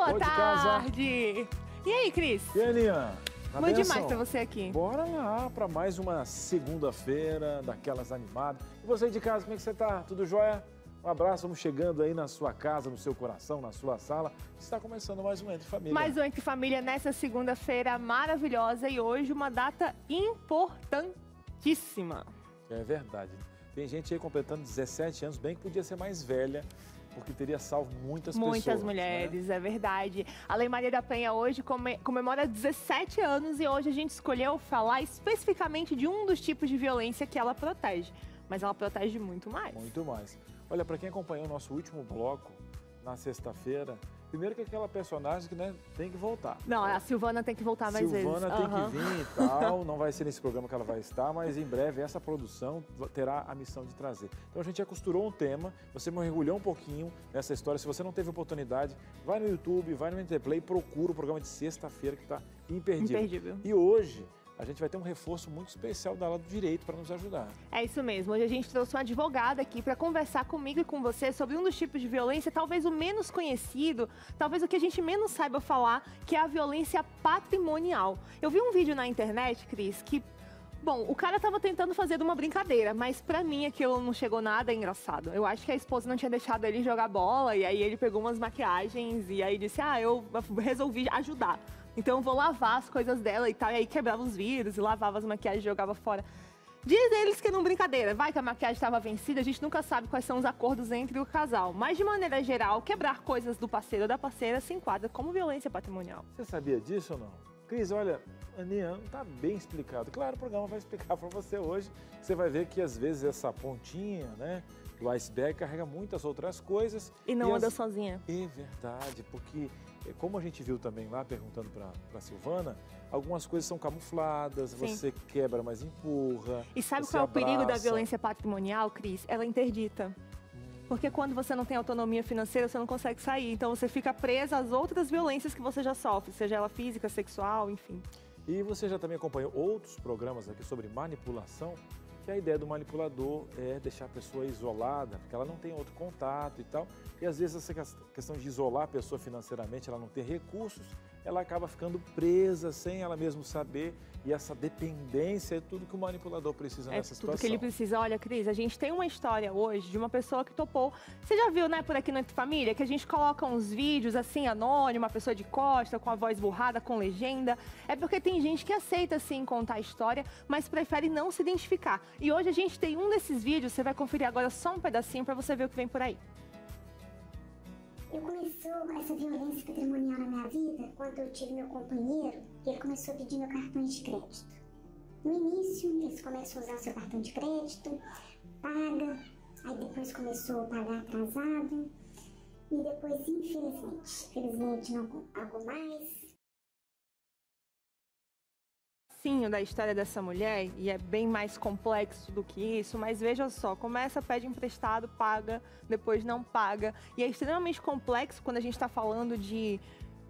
Boa tarde! E aí, Cris? E aí, Aninha? Bom demais pra você aqui. Bora lá para mais uma segunda-feira daquelas animadas. E você aí de casa, como é que você tá? Tudo jóia? Um abraço, vamos chegando aí na sua casa, no seu coração, na sua sala. Está começando mais um Entre Família. Mais um Entre Família nessa segunda-feira maravilhosa e hoje uma data importantíssima. É verdade. Tem gente aí completando 17 anos, bem que podia ser mais velha, porque teria salvo muitas pessoas. Muitas mulheres, né? É verdade. A Lei Maria da Penha hoje comemora 17 anos e hoje a gente escolheu falar especificamente de um dos tipos de violência que ela protege. Mas ela protege muito mais. Muito mais. Olha, para quem acompanhou o nosso último bloco, na sexta-feira, primeiro que aquela personagem que, né, tem que voltar. Não, a Silvana tem que voltar mais vezes. Silvana tem que vir e tal, não vai ser nesse programa que ela vai estar, mas em breve essa produção terá a missão de trazer. Então a gente já costurou um tema, você mergulhou um pouquinho nessa história. Se você não teve oportunidade, vai no YouTube, vai no Interplay, procura o programa de sexta-feira que está imperdível. E hoje a gente vai ter um reforço muito especial da ala do direito para nos ajudar. É isso mesmo. Hoje a gente trouxe uma advogada aqui para conversar comigo e com você sobre um dos tipos de violência, talvez o menos conhecido, talvez o que a gente menos saiba falar, que é a violência patrimonial. Eu vi um vídeo na internet, Cris, que, bom, o cara estava tentando fazer de uma brincadeira, mas para mim aquilo não chegou nada engraçado. Eu acho que a esposa não tinha deixado ele jogar bola e aí ele pegou umas maquiagens e aí disse, eu resolvi ajudar. Então eu vou lavar as coisas dela e tal, e aí quebrava os vidros e lavava as maquiagens e jogava fora. Diz eles que não brincadeira, vai que a maquiagem estava vencida, a gente nunca sabe quais são os acordos entre o casal. Mas de maneira geral, quebrar coisas do parceiro ou da parceira se enquadra como violência patrimonial. Você sabia disso ou não? Cris, olha, Aninha, não está bem explicado. Claro, o programa vai explicar para você hoje. Você vai ver que às vezes essa pontinha, né, do iceberg carrega muitas outras coisas. E não anda sozinha. É verdade, porque como a gente viu também lá, perguntando para a Silvana, algumas coisas são camufladas, sim, você quebra, mas empurra. E sabe qual é o perigo da violência patrimonial, Cris? Ela é interdita. Porque quando você não tem autonomia financeira, você não consegue sair. Então você fica presa às outras violências que você já sofre, seja ela física, sexual, enfim. E você já também acompanhou outros programas aqui sobre manipulação, que a ideia do manipulador é deixar a pessoa isolada, porque ela não tem outro contato e tal. E às vezes essa questão de isolar a pessoa financeiramente, ela não ter recursos, ela acaba ficando presa sem ela mesma saber. E essa dependência é tudo que o manipulador precisa nessa situação. É tudo que ele precisa. Olha, Cris, a gente tem uma história hoje de uma pessoa que topou. Você já viu, né, por aqui no Entre Família, que a gente coloca uns vídeos assim, anônimo, uma pessoa de costa, com a voz burrada, com legenda. É porque tem gente que aceita, sim, contar a história, mas prefere não se identificar. E hoje a gente tem um desses vídeos, você vai conferir agora só um pedacinho para você ver o que vem por aí. Começou essa violência patrimonial na minha vida quando eu tive meu companheiro e ele começou a pedir meu cartão de crédito. No início, eles começam a usar o seu cartão de crédito, paga, aí depois começou a pagar atrasado e depois, infelizmente não pagou mais. Da história dessa mulher, e é bem mais complexo do que isso, mas veja só, começa, pede emprestado, paga, depois não paga, e é extremamente complexo quando a gente está falando de,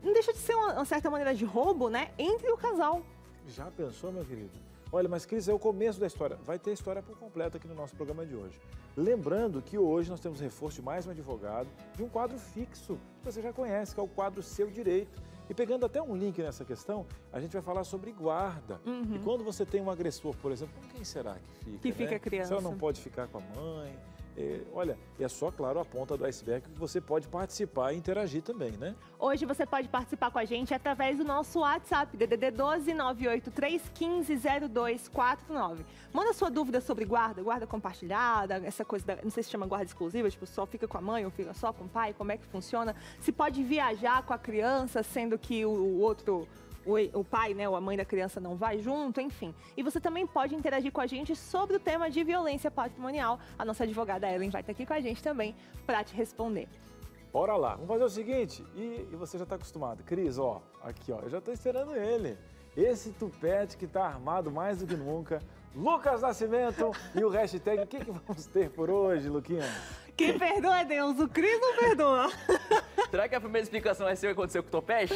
não deixa de ser uma certa maneira de roubo, né, entre o casal. Já pensou, meu querido? Olha, mas Cris, é o começo da história. Vai ter história por completo aqui no nosso programa de hoje. Lembrando que hoje nós temos reforço de mais um advogado, de um quadro fixo, que você já conhece, que é o quadro Seu Direito. E pegando até um link nessa questão, a gente vai falar sobre guarda. E quando você tem um agressor, por exemplo, com quem será que fica? Que fica a criança. Se ela não pode ficar com a mãe. Olha, é só, claro, a ponta do iceberg que você pode participar e interagir também, né? Hoje você pode participar com a gente através do nosso WhatsApp, DDD 12 98315 0249. Manda sua dúvida sobre guarda compartilhada, essa coisa, não sei se chama guarda exclusiva, tipo, só fica com a mãe ou fica só com o pai, como é que funciona? Se pode viajar com a criança, sendo que o pai, né, ou a mãe da criança não vai junto, enfim. E você também pode interagir com a gente sobre o tema de violência patrimonial. A nossa advogada Ellen vai estar aqui com a gente também para te responder. Bora lá, vamos fazer o seguinte, e você já está acostumado. Cris, ó, aqui, ó, eu já estou esperando ele. Esse tupete que está armado mais do que nunca, Lucas Nascimento e o hashtag, o que vamos ter por hoje, Luquinha? Quem perdoa é Deus, o Cris não perdoa. Será que a primeira explicação vai ser o que aconteceu com o topete?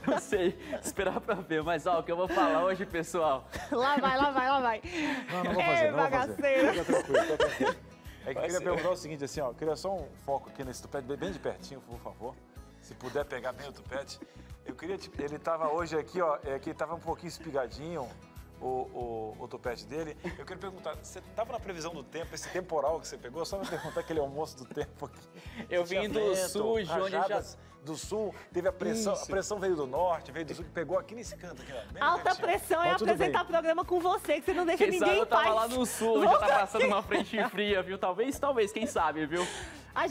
Não sei, esperar pra ver, mas ó, o que eu vou falar hoje, pessoal. Lá vai. Não vou fazer, bagaceiro. Fica tranquilo. É que eu queria perguntar o seguinte, assim, ó, queria só um foco aqui nesse tupete, bem de pertinho, por favor. se puder pegar bem o tupete. Eu queria, ele estava hoje aqui, ó, que estava um pouquinho espigadinho, o tupete dele. Eu quero perguntar, você estava na previsão do tempo, esse temporal que você pegou? Só para perguntar aquele almoço do tempo aqui. Eu vim do sul, onde já... Do sul, teve a pressão veio do norte, veio do sul, que pegou aqui nesse canto aqui, ó. Alta pressão é apresentar programa com você, que você não deixa ninguém em paz. Eu tava lá no sul, já tá passando uma frente fria, viu? Talvez, quem sabe, viu? A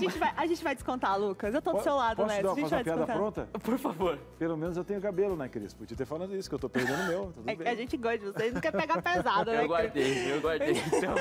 gente vai descontar, Lucas. Eu tô do seu lado, né? Posso fazer uma piada pronta? Por favor. Pelo menos eu tenho cabelo, né, Cris? Podia ter falado isso, que eu tô perdendo o meu. Tudo bem. A gente gosta de vocês, não quer pegar pesado, né? Eu guardei. Então...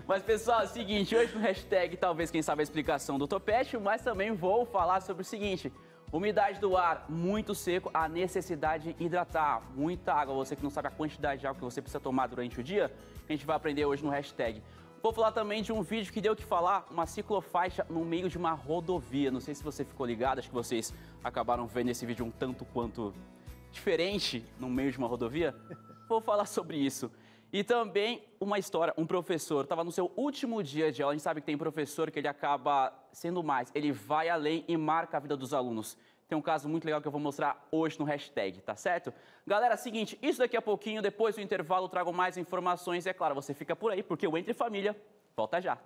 Mas, pessoal, é o seguinte, hoje no hashtag, talvez, quem sabe a explicação do topete, mas também vou falar sobre o seguinte: umidade do ar muito seco, a necessidade de hidratar, muita água. Você que não sabe a quantidade de água que você precisa tomar durante o dia, a gente vai aprender hoje no hashtag. Vou falar também de um vídeo que deu o que falar, uma ciclofaixa no meio de uma rodovia. Não sei se você ficou ligado, acho que vocês acabaram vendo esse vídeo um tanto quanto diferente no meio de uma rodovia. Vou falar sobre isso. E também uma história, um professor estava no seu último dia de aula. A gente sabe que tem professor que ele acaba sendo mais, ele vai além e marca a vida dos alunos. Tem um caso muito legal que eu vou mostrar hoje no hashtag, tá certo? Galera, seguinte, isso daqui a pouquinho, depois do intervalo, eu trago mais informações. E é claro, você fica por aí, porque o Entre Família volta já.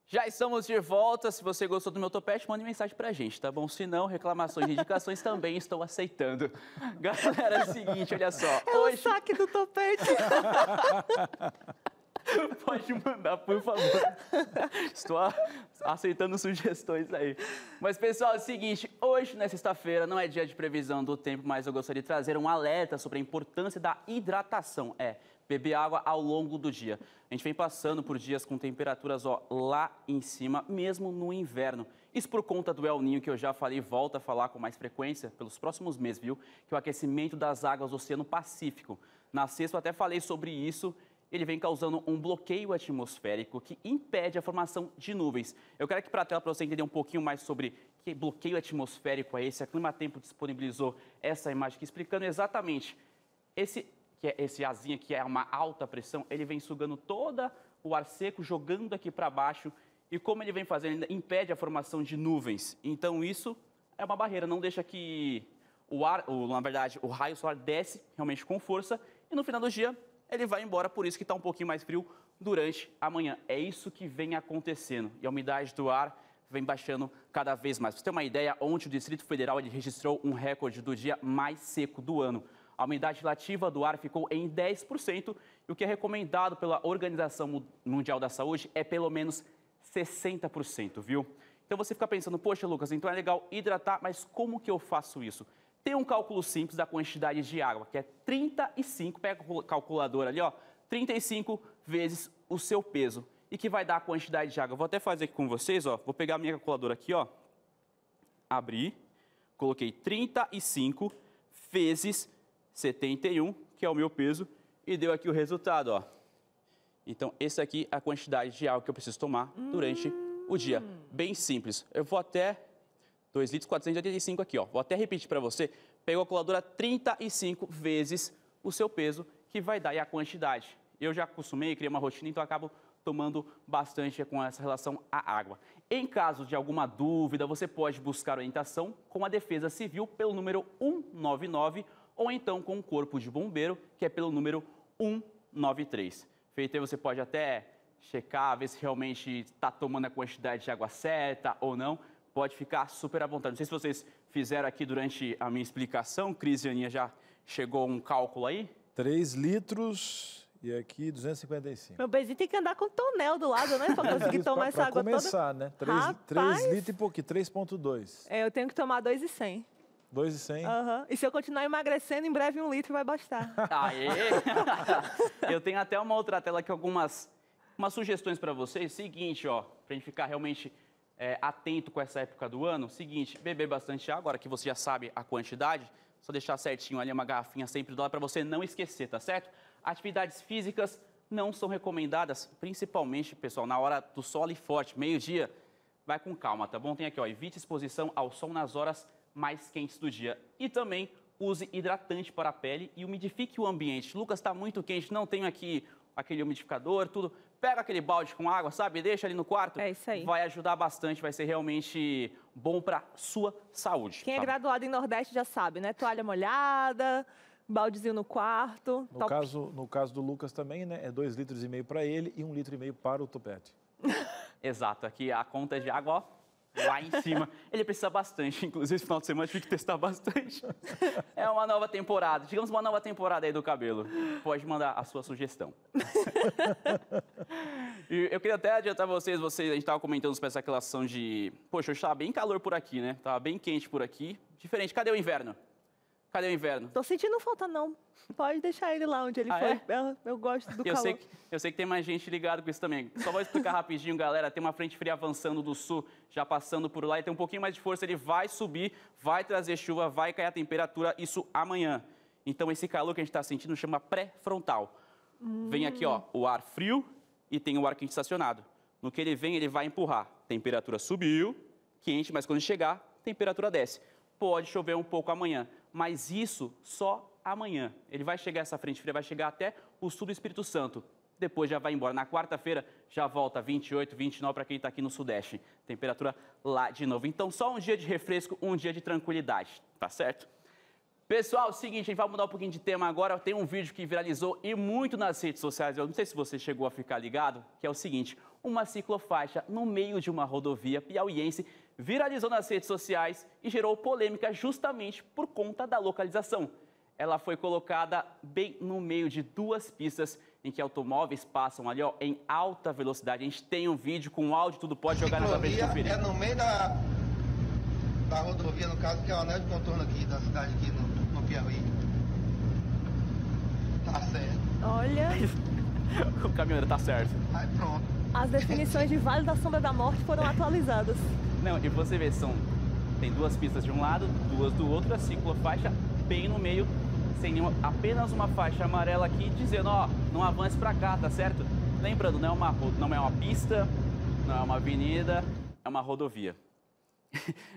Já estamos de volta. Se você gostou do meu topete, mande mensagem pra gente, tá bom? Se não, reclamações e indicações também estou aceitando. Galera, é o seguinte, olha só. Hoje... o saque do topete. Pode mandar, por favor. Estou aceitando sugestões aí. Mas, pessoal, é o seguinte, hoje, na sexta-feira, não é dia de previsão do tempo, mas eu gostaria de trazer um alerta sobre a importância da hidratação. Beber água ao longo do dia. A gente vem passando por dias com temperaturas lá em cima, mesmo no inverno. Isso por conta do El Niño, que eu já falei e volto a falar com mais frequência pelos próximos meses, viu? Que é o aquecimento das águas do Oceano Pacífico. Na sexta eu até falei sobre isso. Ele vem causando um bloqueio atmosférico que impede a formação de nuvens. Eu quero aqui para a tela para você entender um pouquinho mais sobre que bloqueio atmosférico é esse. A Climatempo disponibilizou essa imagem aqui explicando exatamente esse arzinho aqui é uma alta pressão, ele vem sugando todo o ar seco, jogando aqui para baixo, e como ele vem fazendo, ele impede a formação de nuvens. Então isso é uma barreira, não deixa que na verdade, o raio solar desce realmente com força, e no final do dia ele vai embora, por isso que está um pouquinho mais frio durante a manhã. É isso que vem acontecendo, e a umidade do ar vem baixando cada vez mais. Pra você ter uma ideia, ontem o Distrito Federal ele registrou um recorde do dia mais seco do ano. A umidade relativa do ar ficou em 10%, e o que é recomendado pela Organização Mundial da Saúde é pelo menos 60%, viu? Então você fica pensando, poxa, Lucas, então é legal hidratar, mas como que eu faço isso? Tem um cálculo simples da quantidade de água, que é 35, pega a calculadora ali, 35 vezes o seu peso, e que vai dar a quantidade de água. Vou até fazer aqui com vocês, vou pegar a minha calculadora aqui, abri, coloquei 35 vezes 71, que é o meu peso, e deu aqui o resultado, Então, esse aqui é a quantidade de água que eu preciso tomar durante o dia. Bem simples. Eu vou até 2 litros 485 aqui, Vou até repetir para você. Pegou a calculadora 35 vezes o seu peso, que vai dar aí a quantidade. Eu já acostumei, criei uma rotina, então eu acabo tomando bastante com essa relação à água. Em caso de alguma dúvida, você pode buscar orientação com a Defesa Civil pelo número 199, ou então com o Corpo de Bombeiro, que é pelo número 193. Feito aí, você pode até checar, ver se realmente está tomando a quantidade de água certa ou não. Pode ficar super à vontade. Não sei se vocês fizeram aqui durante a minha explicação. Cris e Aninha, já chegou um cálculo aí? 3 litros e aqui 255. Meu bezinho tem que andar com tonel do lado, né? Pra conseguir tomar essa água toda. Pra começar, né? 3 litros e pouquinho, 3,2. Eu tenho que tomar 2,100. 2,100? E se eu continuar emagrecendo, em breve 1 litro vai bastar. Aê! Eu tenho até uma outra tela aqui, umas sugestões para vocês. Seguinte, pra gente ficar realmente atento com essa época do ano. Seguinte, beber bastante água, agora que você já sabe a quantidade, só deixar certinho ali uma garrafinha sempre do lado para você não esquecer, tá certo? Atividades físicas não são recomendadas, principalmente, pessoal, na hora do sol ali forte, meio-dia, vai com calma, tá bom? Tem aqui, evite exposição ao sol nas horas mais quentes do dia. E também use hidratante para a pele e umidifique o ambiente. Lucas, está muito quente, não tenho aqui aquele umidificador, tudo. Pega aquele balde com água, sabe? Deixa ali no quarto. É isso aí. Vai ajudar bastante, vai ser realmente bom para sua saúde. Quem é graduado em Nordeste já sabe, né? Toalha molhada, baldezinho no quarto. No caso do Lucas também, né? É 2,5 litros para ele e 1,5 litro para o topete. Exato, aqui a conta de água, ó, lá em cima. Ele precisa bastante, inclusive esse final de semana tive que testar bastante. É uma nova temporada, digamos uma nova temporada aí do cabelo. Pode mandar a sua sugestão. E eu queria até adiantar vocês, a gente estava comentando sobre essa relação de... Poxa, hoje estava bem calor por aqui, né? Estava bem quente por aqui. Diferente, cadê o inverno? Cadê o inverno? Tô sentindo falta, não. Pode deixar ele lá onde ele foi. É? Eu gosto do calor. Eu sei que tem mais gente ligada com isso também. Só vou explicar rapidinho, galera. Tem uma frente fria avançando do sul, já passando por lá e tem um pouquinho mais de força. Ele vai subir, vai trazer chuva, vai cair a temperatura, isso amanhã. Então, esse calor que a gente está sentindo chama pré-frontal. Vem aqui, ó, o ar frio e tem o ar quente estacionado. No que ele vem, ele vai empurrar. Temperatura subiu, quente, mas quando chegar, temperatura desce. Pode chover um pouco amanhã, mas isso só amanhã. Ele vai chegar, essa frente fria vai chegar até o sul do Espírito Santo. Depois já vai embora. Na quarta-feira já volta 28, 29 para quem está aqui no Sudeste. Temperatura lá de novo. Então, só um dia de refresco, um dia de tranquilidade, tá certo? Pessoal, seguinte, a gente vai mudar um pouquinho de tema agora. Tem um vídeo que viralizou e muito nas redes sociais. Eu não sei se você chegou a ficar ligado, que é o seguinte. Uma ciclofaixa no meio de uma rodovia piauiense viralizou nas redes sociais e gerou polêmica justamente por conta da localização. Ela foi colocada bem no meio de duas pistas em que automóveis passam ali, ó, em alta velocidade. A gente tem um vídeo com áudio, tudo pode jogar na frente do conferir. É no meio da rodovia, no caso, que é o anel de contorno aqui da cidade, aqui no Piauí. Tá certo. Olha, O caminhoneiro tá certo. Aí pronto. as definições de Vale da Sombra da Morte foram atualizadas. Não, e você vê, tem duas pistas de um lado, duas do outro, a ciclofaixa bem no meio, sem nenhuma, apenas uma faixa amarela aqui dizendo, ó, não avance pra cá, tá certo? Lembrando, não é uma pista, não é uma avenida, é uma rodovia.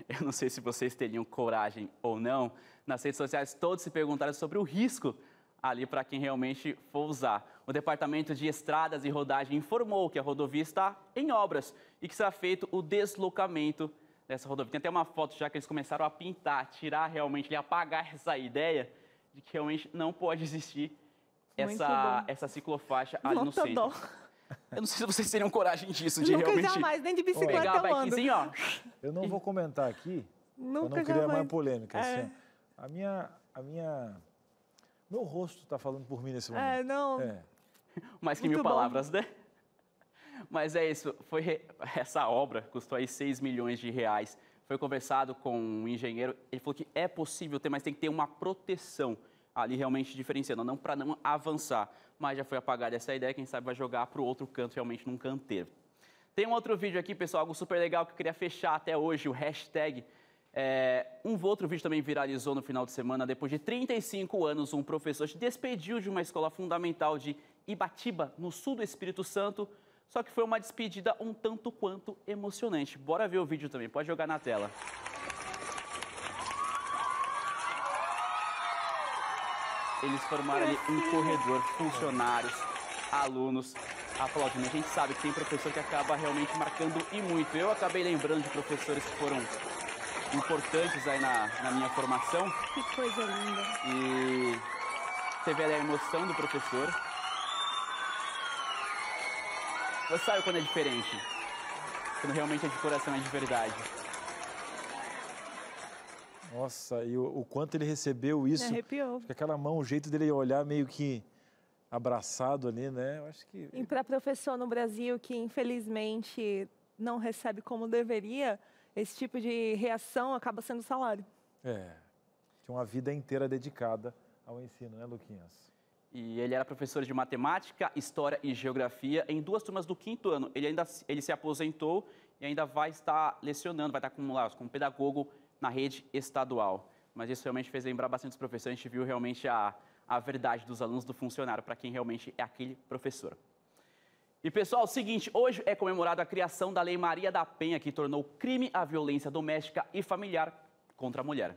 Eu não sei se vocês teriam coragem ou não. Nas redes sociais todos se perguntaram sobre o risco ali para quem realmente for usar. O Departamento de Estradas e Rodagem informou que a rodovia está em obras e que será feito o deslocamento dessa rodovia. Tem até uma foto já que eles começaram a pintar, tirar realmente, apagar essa ideia de que realmente não pode existir essa ciclofaixa ali no centro. Dó. Eu não sei se vocês teriam coragem disso, de Nunca realmente jamais, nem de bicicleta pegar a eu ando. bikezinha, ó. Eu não vou comentar aqui, Nunca eu não queria jamais. mais polêmica. É. Assim, meu rosto está falando por mim nesse momento. Não. Mais que Muito 1000 bom. palavras, né? Mas é isso, essa obra custou aí 6 milhões de reais. Foi conversado com um engenheiro, ele falou que é possível ter, mas tem que ter uma proteção ali realmente diferenciando, não para não avançar. Mas já foi apagada essa ideia, quem sabe vai jogar para o outro canto, realmente num canteiro. Tem um outro vídeo aqui, pessoal, algo super legal que eu queria fechar até hoje, o hashtag. Um outro vídeo também viralizou no final de semana. Depois de 35 anos, um professor se despediu de uma escola fundamental de Ibatiba, no sul do Espírito Santo. Só que foi uma despedida um tanto quanto emocionante. Bora ver o vídeo também, pode jogar na tela. Eles formaram ali um corredor, funcionários, alunos, aplaudindo. A gente sabe que tem professor que acaba realmente marcando e muito. Eu acabei lembrando de professores que foram importantes aí na minha formação. Que coisa linda. E você vê ali a emoção do professor. Você sabe quando é diferente? Quando realmente é de coração, é de verdade. Nossa, e o quanto ele recebeu isso. Me arrepiou. Porque aquela mão, o jeito dele olhar meio que abraçado ali, né? Eu acho que... E para professor no Brasil que, infelizmente, não recebe como deveria, esse tipo de reação acaba sendo salário. Tinha uma vida inteira dedicada ao ensino, né, Luquinhas? E ele era professor de matemática, história e geografia em 2 turmas do 5º ano. Ele se aposentou e ainda vai estar lecionando, vai estar como pedagogo na rede estadual. Mas isso realmente fez lembrar bastante dos professores. A gente viu realmente a verdade dos alunos, do funcionário, para quem realmente é aquele professor. E, pessoal, é o seguinte, hoje é comemorada a criação da Lei Maria da Penha, que tornou crime a violência doméstica e familiar contra a mulher.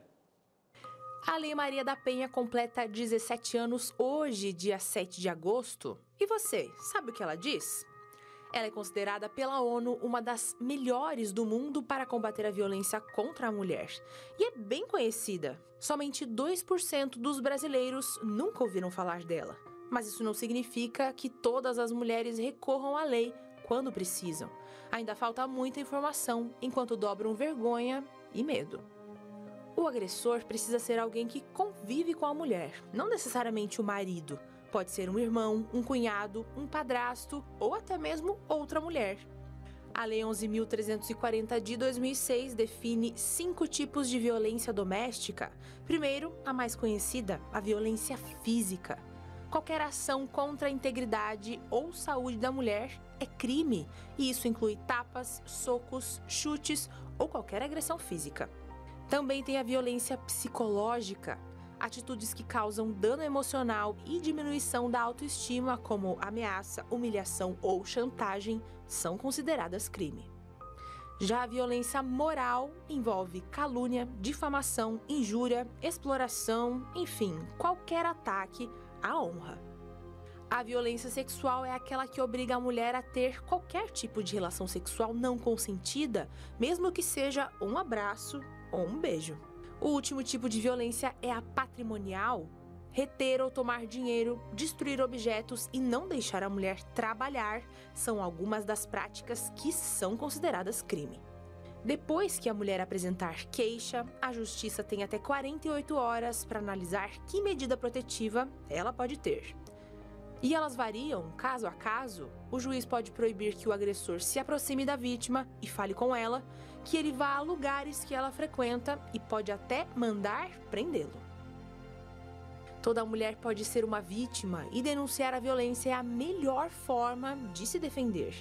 A Lei Maria da Penha completa 17 anos hoje, dia 7 de agosto. E você, sabe o que ela diz? Ela é considerada pela ONU uma das melhores do mundo para combater a violência contra a mulher. E é bem conhecida. Somente 2% dos brasileiros nunca ouviram falar dela. Mas isso não significa que todas as mulheres recorram à lei quando precisam. Ainda falta muita informação, enquanto dobram vergonha e medo. O agressor precisa ser alguém que convive com a mulher, não necessariamente o marido. Pode ser um irmão, um cunhado, um padrasto ou até mesmo outra mulher. A Lei 11.340 de 2006 define 5 tipos de violência doméstica. Primeiro, a mais conhecida, a violência física. Qualquer ação contra a integridade ou saúde da mulher é crime, e isso inclui tapas, socos, chutes ou qualquer agressão física. Também tem a violência psicológica. Atitudes que causam dano emocional e diminuição da autoestima, como ameaça, humilhação ou chantagem, são consideradas crime. Já a violência moral envolve calúnia, difamação, injúria, exploração, enfim, qualquer ataque à honra. A violência sexual é aquela que obriga a mulher a ter qualquer tipo de relação sexual não consentida, mesmo que seja um abraço ou um beijo. O último tipo de violência é a patrimonial. Reter ou tomar dinheiro, destruir objetos e não deixar a mulher trabalhar são algumas das práticas que são consideradas crime. Depois que a mulher apresentar queixa, a justiça tem até 48 horas para analisar que medida protetiva ela pode ter. E elas variam caso a caso. O juiz pode proibir que o agressor se aproxime da vítima e fale com ela, que ele vá a lugares que ela frequenta e pode até mandar prendê-lo. Toda mulher pode ser uma vítima e denunciar a violência é a melhor forma de se defender.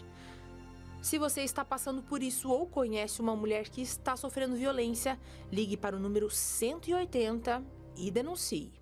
Se você está passando por isso ou conhece uma mulher que está sofrendo violência, ligue para o número 180 e denuncie.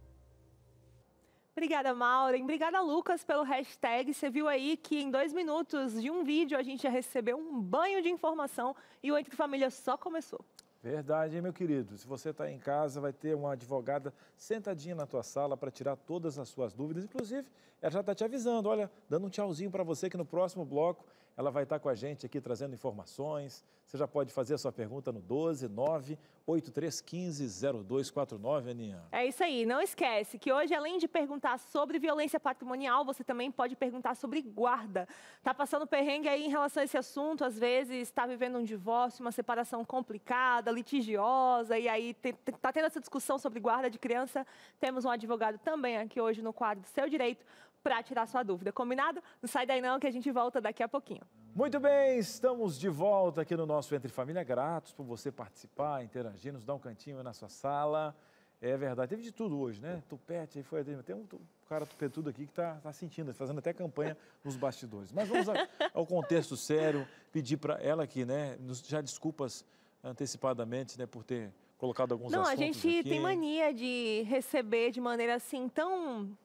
Obrigada, Maureen. Obrigada, Lucas, pelo hashtag. Você viu aí que em 2 minutos de um vídeo a gente já recebeu um banho de informação e o Entre Família só começou. Verdade, hein, meu querido? Se você está em casa, vai ter uma advogada sentadinha na tua sala para tirar todas as suas dúvidas. Inclusive, ela já está te avisando, olha, dando um tchauzinho para você que no próximo bloco ela vai estar com a gente aqui trazendo informações. Você já pode fazer a sua pergunta no 12983150249, Aninha. É isso aí, não esquece que hoje, além de perguntar sobre violência patrimonial, você também pode perguntar sobre guarda. Tá passando perrengue aí em relação a esse assunto, às vezes está vivendo um divórcio, uma separação complicada, litigiosa, e aí tá tendo essa discussão sobre guarda de criança. Temos um advogado também aqui hoje no quadro Seu Direito para tirar sua dúvida. Combinado? Não sai daí não, que a gente volta daqui a pouquinho. Muito bem, estamos de volta aqui no nosso Entre Família. Gratos por você participar, interagir, nos dar um cantinho aí na sua sala. É verdade, teve de tudo hoje, né? Tupete, aí foi, tem um cara tupetudo aqui que tá sentindo, fazendo até campanha nos bastidores. Mas vamos ao contexto sério, pedir para ela aqui, né, já desculpas antecipadamente, né, por ter colocado alguns assuntos aqui. Não, a gente tem mania de receber de maneira assim tão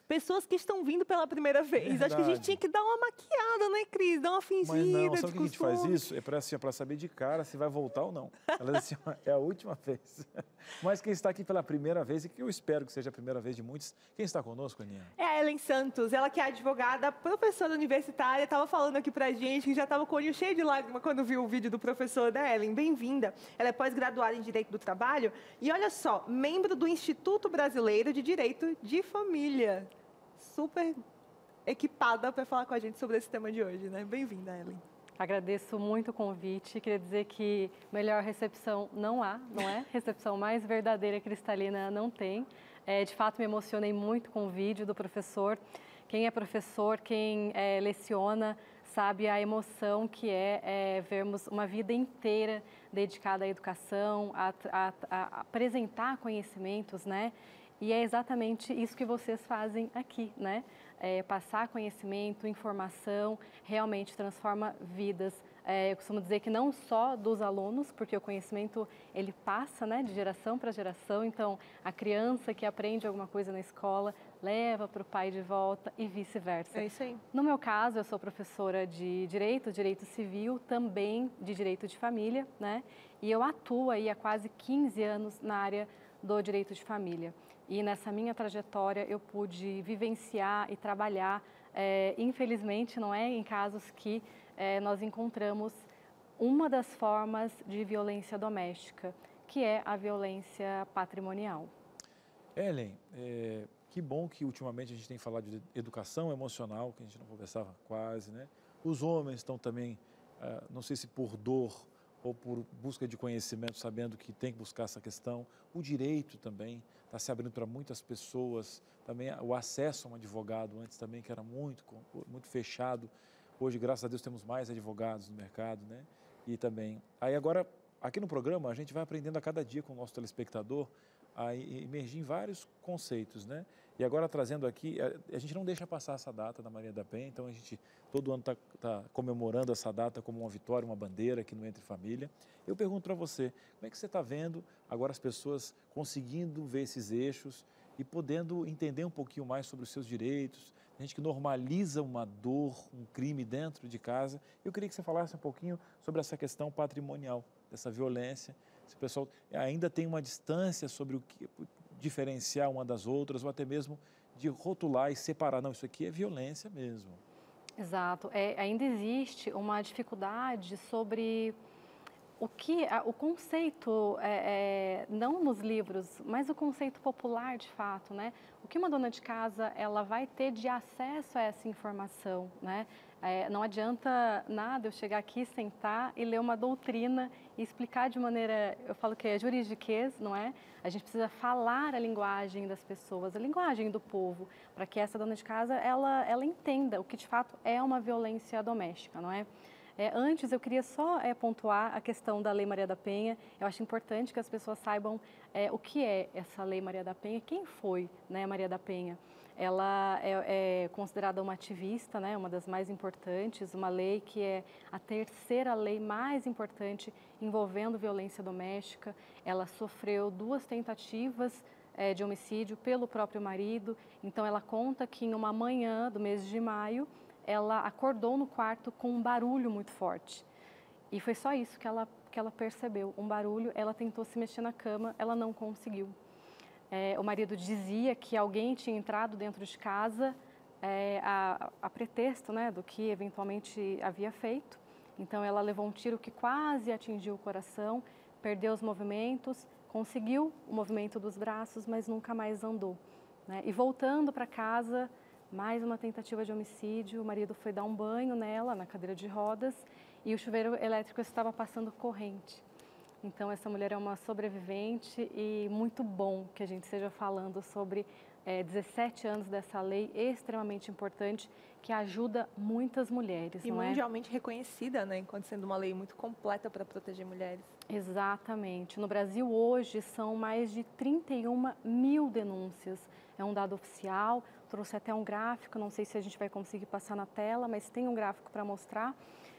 pessoas que estão vindo pela primeira vez. Verdade. Acho que a gente tinha que dar uma maquiada, né, Cris? Dar uma fingida. Mas não, sabe o que a gente faz isso? É para saber de cara se vai voltar ou não. Ela diz assim, é a última vez. Mas quem está aqui pela primeira vez, e que eu espero que seja a primeira vez de muitos, quem está conosco, Aninha? É a Ellen Santos, ela que é advogada, professora universitária, estava falando aqui pra gente, que já estava com o olho cheio de lágrima quando viu o vídeo do professor da Ellen. Bem-vinda. Ela é pós-graduada em Direito do Trabalho e, olha só, membro do Instituto Brasileiro de Direito de Família. Super equipada para falar com a gente sobre esse tema de hoje, né? Bem-vinda, Ellen. Agradeço muito o convite. Queria dizer que melhor recepção não há, não é? Recepção mais verdadeira e cristalina não tem. De fato, me emocionei muito com o vídeo do professor. Quem é professor, quem leciona, sabe a emoção que é vermos uma vida inteira dedicada à educação, a apresentar conhecimentos, né? E é exatamente isso que vocês fazem aqui, né? Passar conhecimento, informação, realmente transforma vidas Eu costumo dizer que não só dos alunos, porque o conhecimento ele passa, né, de geração para geração. Então, a criança que aprende alguma coisa na escola leva para o pai de volta e vice-versa. É isso aí. No meu caso, eu sou professora de direito civil, também de direito de família, né? E eu atuo aí há quase 15 anos na área do direito de família. E nessa minha trajetória eu pude vivenciar e trabalhar, infelizmente, não é, em casos que nós encontramos uma das formas de violência doméstica, que é a violência patrimonial. Ellen, que bom que ultimamente a gente tem falado de educação emocional, que a gente não conversava quase, né? Os homens estão também, não sei se por dor ou por busca de conhecimento, sabendo que tem que buscar essa questão. O direito também está se abrindo para muitas pessoas, também o acesso a um advogado antes também, que era muito fechado. Hoje, graças a Deus, temos mais advogados no mercado, né? E também, aí agora, aqui no programa, a gente vai aprendendo a cada dia com o nosso telespectador a emergir em vários conceitos, né? E agora trazendo aqui, a gente não deixa passar essa data da Maria da Penha, então a gente todo ano está comemorando essa data como uma vitória, uma bandeira aqui no Entre Família. Eu pergunto para você, como é que você está vendo agora as pessoas conseguindo ver esses eixos e podendo entender um pouquinho mais sobre os seus direitos, a gente que normaliza uma dor, um crime dentro de casa. Eu queria que você falasse um pouquinho sobre essa questão patrimonial, dessa violência. Se o pessoal ainda tem uma distância sobre o que diferenciar uma das outras, ou até mesmo de rotular e separar. Não, isso aqui é violência mesmo. Exato. Ainda existe uma dificuldade sobre o conceito, não nos livros, mas o conceito popular de fato, né? O que uma dona de casa ela vai ter de acesso a essa informação, né? Não adianta nada eu chegar aqui, sentar e ler uma doutrina e explicar de maneira, eu falo que é juridiquês, não é? A gente precisa falar a linguagem das pessoas, a linguagem do povo, para que essa dona de casa ela entenda o que de fato é uma violência doméstica, não é? Antes, eu queria só pontuar a questão da Lei Maria da Penha. Eu acho importante que as pessoas saibam o que é essa Lei Maria da Penha, quem foi, né, Maria da Penha. Ela é considerada uma ativista, né, uma das mais importantes, uma lei que é a terceira lei mais importante envolvendo violência doméstica. Ela sofreu 2 tentativas de homicídio pelo próprio marido. Então, ela conta que em uma manhã do mês de maio, ela acordou no quarto com um barulho muito forte. E foi só isso que ela percebeu, um barulho. Ela tentou se mexer na cama, ela não conseguiu. O marido dizia que alguém tinha entrado dentro de casa a pretexto, né, do que eventualmente havia feito. Então, ela levou um tiro que quase atingiu o coração, perdeu os movimentos, conseguiu o movimento dos braços, mas nunca mais andou, né? E voltando para casa, mais uma tentativa de homicídio. O marido foi dar um banho nela, na cadeira de rodas, e o chuveiro elétrico estava passando corrente. Então, essa mulher é uma sobrevivente e muito bom que a gente esteja falando sobre 17 anos dessa lei extremamente importante que ajuda muitas mulheres, e não é? mundialmente reconhecida, né, enquanto sendo uma lei muito completa para proteger mulheres. Exatamente. No Brasil, hoje, são mais de 31 mil denúncias. É um dado oficial. Trouxe até um gráfico, não sei se a gente vai conseguir passar na tela, mas tem um gráfico para mostrar.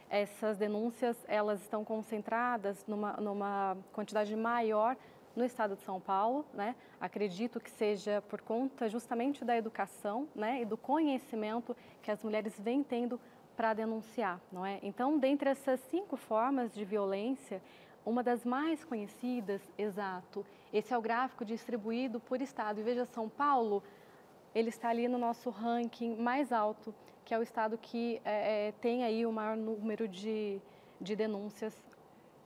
Essas denúncias, elas estão concentradas numa quantidade maior no estado de São Paulo, né? Acredito que seja por conta justamente da educação, né, e do conhecimento que as mulheres vêm tendo para denunciar, não é? Então, dentre essas 5 formas de violência, uma das mais conhecidas, exato, esse é o gráfico distribuído por estado. E veja, São Paulo, ele está ali no nosso ranking mais alto, que é o estado que tem aí o maior número de denúncias.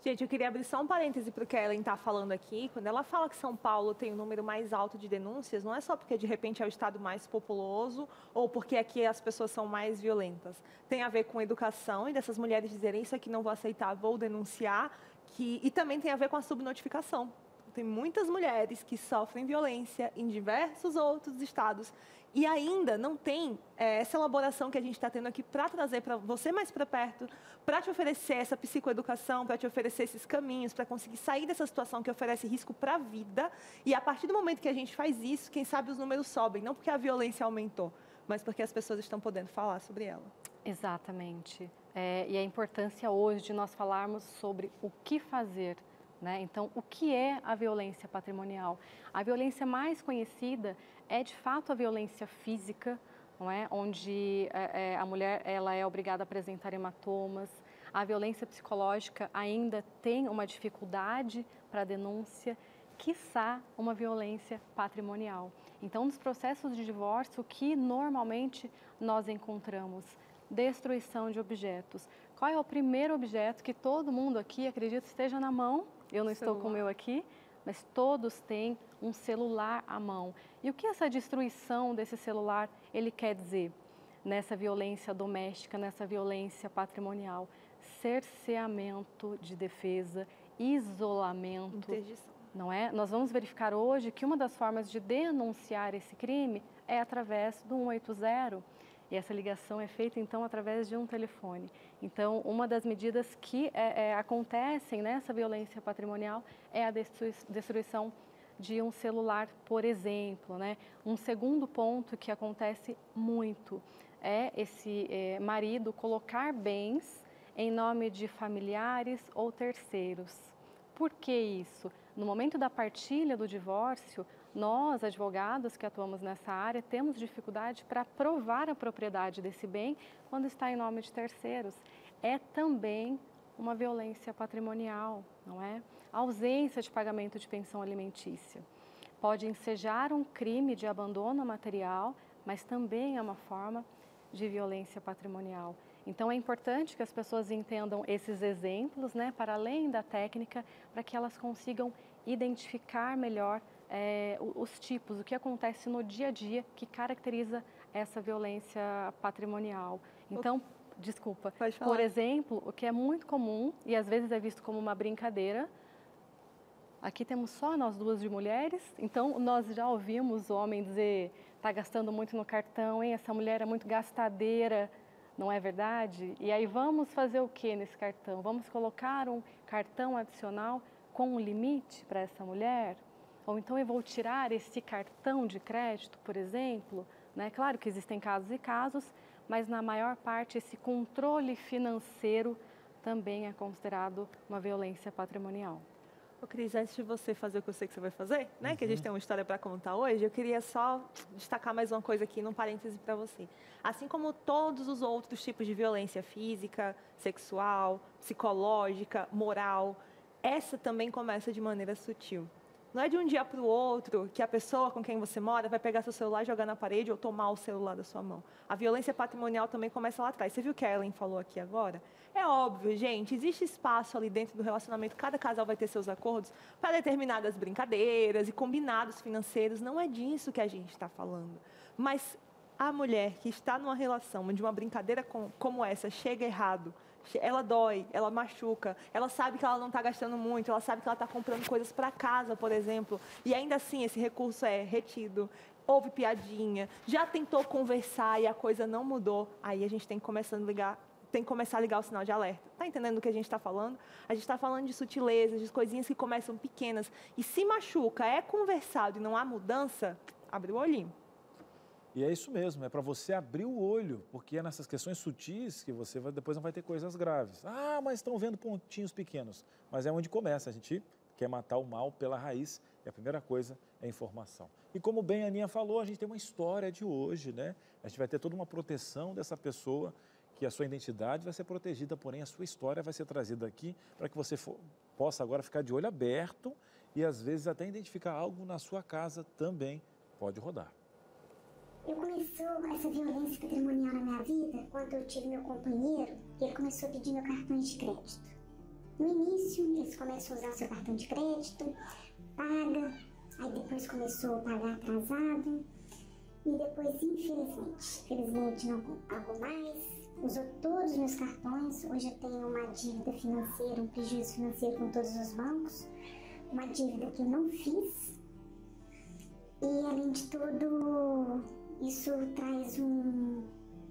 Gente, eu queria abrir só um parêntese para o que a Ellen está falando aqui. Quando ela fala que São Paulo tem o número mais alto de denúncias, não é só porque, de repente, é o estado mais populoso ou porque aqui as pessoas são mais violentas. Tem a ver com educação e dessas mulheres dizerem isso aqui não vou aceitar, vou denunciar. E também tem a ver com a subnotificação. Tem muitas mulheres que sofrem violência em diversos outros estados e ainda não tem essa elaboração que a gente está tendo aqui para trazer para você mais para perto, para te oferecer essa psicoeducação, para te oferecer esses caminhos, para conseguir sair dessa situação que oferece risco para a vida. E a partir do momento que a gente faz isso, quem sabe os números sobem, não porque a violência aumentou, mas porque as pessoas estão podendo falar sobre ela. Exatamente. e a importância hoje de nós falarmos sobre o que fazer, né? Então, o que é a violência patrimonial? A violência mais conhecida é, de fato, a violência física, não é? Onde a mulher ela é obrigada a apresentar hematomas. A violência psicológica ainda tem uma dificuldade para a denúncia, quiçá uma violência patrimonial. Então, nos processos de divórcio, o que normalmente nós encontramos? Destruição de objetos. Qual é o primeiro objeto que todo mundo aqui, acredito, esteja na mão? Eu não estou com o meu aqui, mas todos têm um celular à mão. E o que essa destruição desse celular, ele quer dizer? Nessa violência doméstica, nessa violência patrimonial? Cerceamento de defesa, isolamento. Interdição. Não é? Nós vamos verificar hoje que uma das formas de denunciar esse crime é através do 180, e essa ligação é feita, então, através de um telefone. Então, uma das medidas que acontecem nessa violência patrimonial é a destruição de um celular, por exemplo, né? Um segundo ponto que acontece muito é esse marido colocar bens em nome de familiares ou terceiros. Por que isso? No momento da partilha do divórcio, nós, advogados que atuamos nessa área, temos dificuldade para provar a propriedade desse bem quando está em nome de terceiros. É também uma violência patrimonial, não é? A ausência de pagamento de pensão alimentícia pode ensejar um crime de abandono material, mas também é uma forma de violência patrimonial. Então, é importante que as pessoas entendam esses exemplos, né, para além da técnica, para que elas consigam identificar melhor os tipos, o que acontece no dia a dia que caracteriza essa violência patrimonial. Então, desculpa, por exemplo, o que é muito comum e às vezes é visto como uma brincadeira, aqui temos só nós duas de mulheres, então nós já ouvimos o homem dizer, está gastando muito no cartão, hein? Essa mulher é muito gastadeira, não é verdade? E aí vamos fazer o que nesse cartão? Vamos colocar um cartão adicional com um limite para essa mulher? Ou então eu vou tirar esse cartão de crédito, por exemplo, né? Claro que existem casos e casos, mas na maior parte esse controle financeiro também é considerado uma violência patrimonial. Ô, Cris, antes de você fazer o que eu sei que você vai fazer, né? Que a gente tem uma história para contar hoje, eu queria só destacar mais uma coisa aqui, num parêntese para você. Assim como todos os outros tipos de violência física, sexual, psicológica, moral, essa também começa de maneira sutil. Não é de um dia para o outro que a pessoa com quem você mora vai pegar seu celular, jogar na parede ou tomar o celular da sua mão. A violência patrimonial também começa lá atrás. Você viu o que a Ellen falou aqui agora? É óbvio, gente, existe espaço ali dentro do relacionamento, cada casal vai ter seus acordos para determinadas brincadeiras e combinados financeiros. Não é disso que a gente está falando. Mas a mulher que está numa relação onde uma brincadeira como essa chega errado, ela dói, ela machuca, ela sabe que ela não está gastando muito, ela sabe que ela está comprando coisas para casa, por exemplo, e ainda assim esse recurso é retido, houve piadinha, já tentou conversar e a coisa não mudou, aí a gente tem que começar a ligar o sinal de alerta. Está entendendo do que a gente está falando? A gente está falando de sutilezas, de coisinhas que começam pequenas, e se machuca, é conversado e não há mudança, abre o olhinho. E é isso mesmo, é para você abrir o olho, porque é nessas questões sutis que você depois não vai ter coisas graves. Ah, mas estão vendo pontinhos pequenos. Mas é onde começa, a gente quer matar o mal pela raiz, e a primeira coisa é a informação. E como bem a Aninha falou, a gente tem uma história de hoje, né? A gente vai ter toda uma proteção dessa pessoa, que a sua identidade vai ser protegida, porém a sua história vai ser trazida aqui para que você possa agora ficar de olho aberto e às vezes até identificar algo na sua casa também. Pode rodar. Começou essa violência patrimonial na minha vida quando eu tive meu companheiro e ele começou a pedir meu cartão de crédito. No início, eles começam a usar o seu cartão de crédito, paga, aí depois começou a pagar atrasado e depois, infelizmente não pagou mais, usou todos os meus cartões. Hoje eu tenho uma dívida financeira, um prejuízo financeiro com todos os bancos, uma dívida que eu não fiz e, além de tudo, isso traz um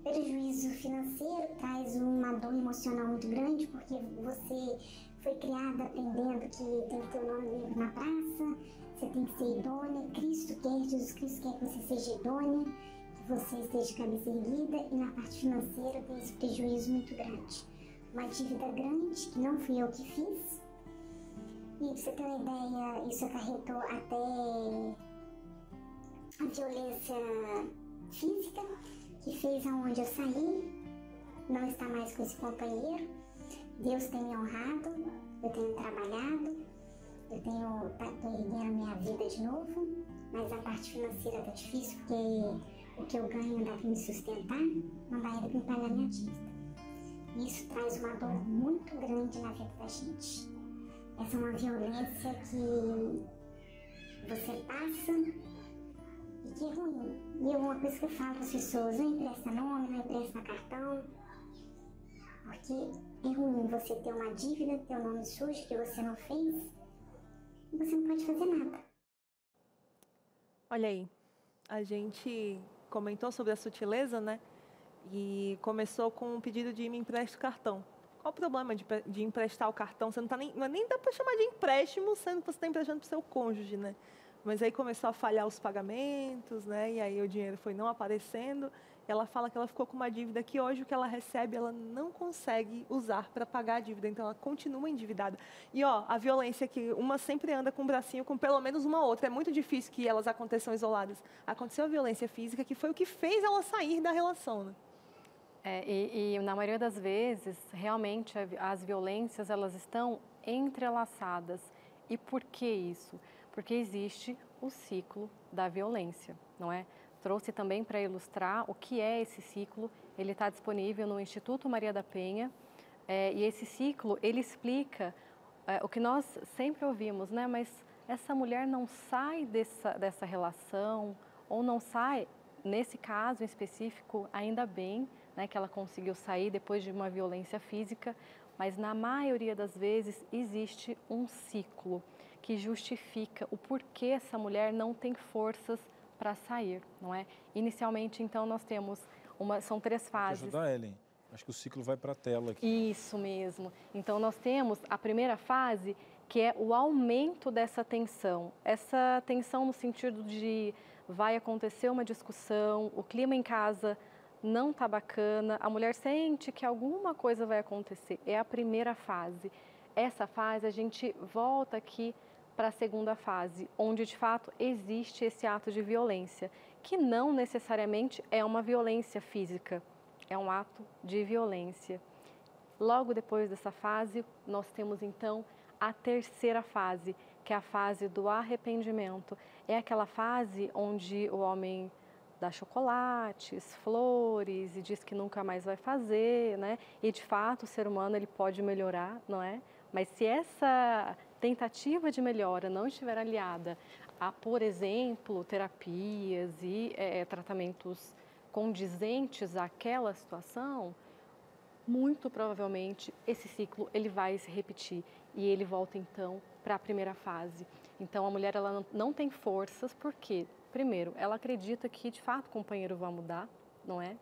prejuízo financeiro, traz uma dor emocional muito grande, porque você foi criada aprendendo que tem que ter o nome livre na praça, você tem que ser idônea, Jesus Cristo quer que você seja idônea, que você esteja de cabeça erguida, e na parte financeira tem esse prejuízo muito grande. uma dívida grande, que não fui eu que fiz. E pra você ter uma ideia, isso acarretou até a violência física, que fez aonde eu saí, não está mais com esse companheiro. Deus tem me honrado, eu tenho trabalhado, eu tô erguendo minha vida de novo, mas a parte financeira tá difícil, porque o que eu ganho não dá pra me sustentar, não dá ainda pra me pagar minha dívida. Isso traz uma dor muito grande na vida da gente. Essa é uma violência que você passa e que é ruim. E uma coisa que eu falo para as pessoas, não empresta nome, não empresta cartão, porque é ruim você ter uma dívida, ter um nome sujo que você não fez e você não pode fazer nada. Olha aí, a gente comentou sobre a sutileza, né? E começou com um pedido de me empreste o cartão. Qual o problema de emprestar o cartão? Você nem dá para chamar de empréstimo, sendo que você está emprestando para o seu cônjuge, né? Mas aí começou a falhar os pagamentos, né? E aí o dinheiro foi não aparecendo. Ela fala que ela ficou com uma dívida que hoje o que ela recebe, ela não consegue usar para pagar a dívida. Então, ela continua endividada. E, ó, a violência que uma sempre anda com um bracinho com pelo menos uma outra. É muito difícil que elas aconteçam isoladas. Aconteceu a violência física, que foi o que fez ela sair da relação, né? E na maioria das vezes, realmente, as violências, elas estão entrelaçadas. E por que isso? Porque existe o ciclo da violência, não é? Trouxe também para ilustrar o que é esse ciclo. Ele está disponível no Instituto Maria da Penha. E esse ciclo, ele explica o que nós sempre ouvimos, né? Mas essa mulher não sai dessa relação, ou não sai, nesse caso em específico, ainda bem, né, que ela conseguiu sair depois de uma violência física, mas na maioria das vezes existe um ciclo que justifica o porquê essa mulher não tem forças para sair, não é? Inicialmente, então, nós temos são 3 fases. Vou ajudar, Ellen. Acho que o ciclo vai para a tela aqui. Isso mesmo. Então, nós temos a primeira fase, que é o aumento dessa tensão. Essa tensão no sentido de vai acontecer uma discussão, o clima em casa não está bacana, a mulher sente que alguma coisa vai acontecer. É a primeira fase. Essa fase, a gente volta aqui para a segunda fase, onde de fato existe esse ato de violência, que não necessariamente é uma violência física, é um ato de violência. Logo depois dessa fase, nós temos então a terceira fase, que é a fase do arrependimento. É aquela fase onde o homem dá chocolates, flores e diz que nunca mais vai fazer, né? E de fato o ser humano ele pode melhorar, não é? Mas se essa tentativa de melhora não estiver aliada a, por exemplo, terapias e tratamentos condizentes àquela situação, muito provavelmente esse ciclo ele vai se repetir e ele volta então para a primeira fase. Então a mulher ela não tem forças porque, primeiro, ela acredita que de fato o companheiro vai mudar, não é?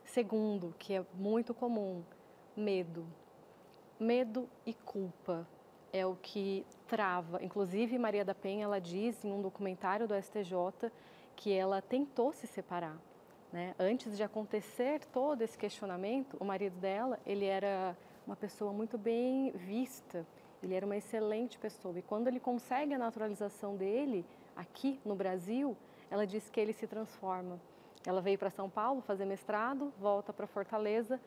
Segundo, que é muito comum, medo. Medo e culpa é o que trava. Inclusive, Maria da Penha, ela diz em um documentário do STJ que ela tentou se separar, né? Antes de acontecer todo esse questionamento, o marido dela, ele era uma pessoa muito bem vista, ele era uma excelente pessoa. E quando ele consegue a naturalização dele, aqui no Brasil, ela diz que ele se transforma. Ela veio para São Paulo fazer mestrado, volta para Fortaleza,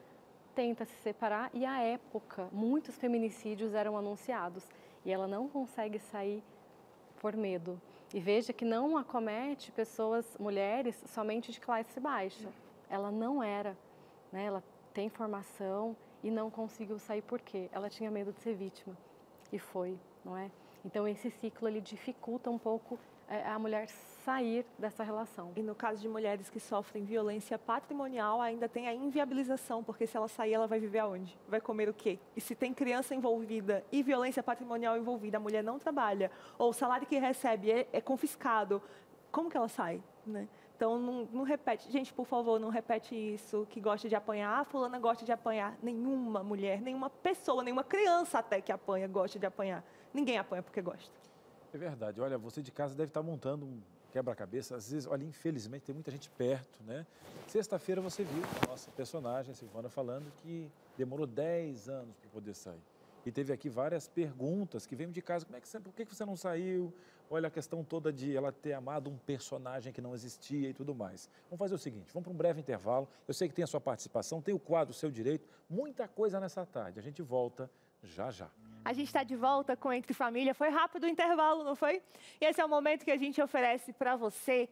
tenta se separar e, à época, muitos feminicídios eram anunciados. E ela não consegue sair por medo. E veja que não acomete pessoas, mulheres, somente de classe baixa. Ela não era, né? Ela tem formação e não conseguiu sair por quê? Ela tinha medo de ser vítima. E foi, não é? Então, esse ciclo, ele dificulta um pouco a mulher sair dessa relação. E no caso de mulheres que sofrem violência patrimonial, ainda tem a inviabilização, porque se ela sair, ela vai viver aonde? Vai comer o quê? E se tem criança envolvida e violência patrimonial envolvida, a mulher não trabalha, ou o salário que recebe é confiscado, como que ela sai, né? Então, não repete. Gente, por favor, não repete isso, que gosta de apanhar. Ah, fulana gosta de apanhar. Nenhuma mulher, nenhuma pessoa, nenhuma criança até que apanha gosta de apanhar. Ninguém apanha porque gosta. É verdade. Olha, você de casa deve estar montando quebra-cabeça. Às vezes, olha, infelizmente, tem muita gente perto, né? Sexta-feira você viu a nossa personagem, a Silvana, falando que demorou 10 anos para poder sair. E teve aqui várias perguntas que veio de casa. Por que você não saiu? Olha, a questão toda de ela ter amado um personagem que não existia e tudo mais. Vamos fazer o seguinte, vamos para um breve intervalo. Eu sei que tem a sua participação, tem o quadro Seu Direito, muita coisa nessa tarde. A gente volta já já. A gente está de volta com Entre Família. Foi rápido o intervalo, não foi? E esse é o momento que a gente oferece para você,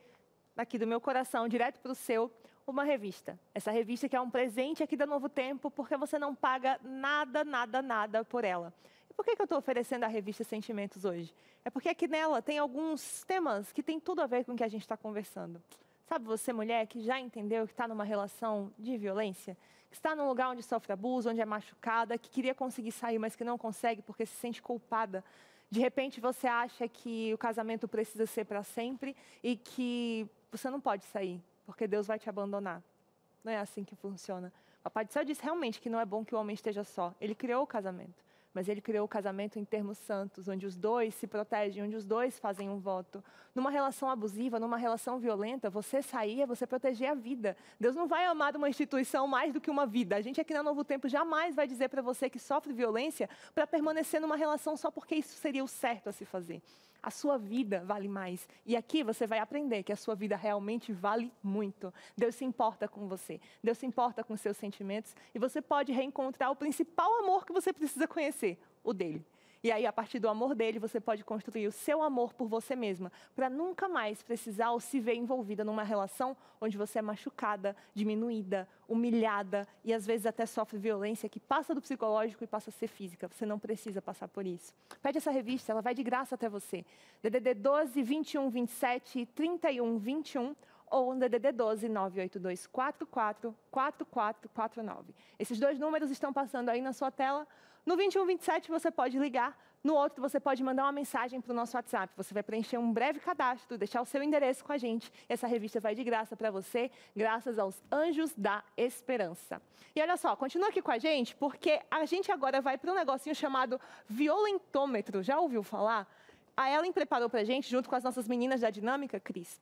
daqui do meu coração, direto para o seu, uma revista. Essa revista que é um presente aqui da Novo Tempo, porque você não paga nada, nada, nada por ela. E por que eu estou oferecendo a revista Sentimentos hoje? É porque aqui nela tem alguns temas que tem tudo a ver com o que a gente está conversando. Sabe você, mulher, que já entendeu que está numa relação de violência? Que está num lugar onde sofre abuso, onde é machucada, que queria conseguir sair, mas que não consegue porque se sente culpada. De repente você acha que o casamento precisa ser para sempre e que você não pode sair, porque Deus vai te abandonar. Não é assim que funciona. Papai do Céu disse realmente que não é bom que o homem esteja só. Ele criou o casamento. Mas ele criou o casamento em termos santos, onde os dois se protegem, onde os dois fazem um voto. Numa relação abusiva, numa relação violenta, você sair é você proteger a vida. Deus não vai amar uma instituição mais do que uma vida. A gente aqui na Novo Tempo jamais vai dizer para você que sofre violência para permanecer numa relação só porque isso seria o certo a se fazer. A sua vida vale mais. E aqui você vai aprender que a sua vida realmente vale muito. Deus se importa com você. Deus se importa com seus sentimentos. E você pode reencontrar o principal amor que você precisa conhecer, o dele. E aí, a partir do amor dele, você pode construir o seu amor por você mesma, para nunca mais precisar ou se ver envolvida numa relação onde você é machucada, diminuída, humilhada e às vezes até sofre violência que passa do psicológico e passa a ser física. Você não precisa passar por isso. Pede essa revista, ela vai de graça até você. DDD 12 21 27 31 21 ou no DDD 12 982 44 4449. Esses dois números estão passando aí na sua tela. No 2127 você pode ligar, no outro você pode mandar uma mensagem para o nosso WhatsApp. Você vai preencher um breve cadastro, deixar o seu endereço com a gente. Essa revista vai de graça para você, graças aos Anjos da Esperança. E olha só, continua aqui com a gente, porque a gente agora vai para um negocinho chamado violentômetro. Já ouviu falar? A Ellen preparou para a gente, junto com as nossas meninas da Dinâmica, Cris,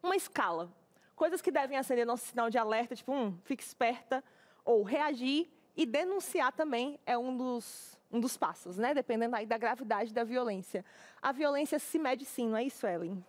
uma escala. Coisas que devem acender nosso sinal de alerta, tipo, fique esperta, ou reagir. E denunciar também é um dos passos, né? Dependendo aí da gravidade da violência. A violência se mede sim, não é isso, Ellen?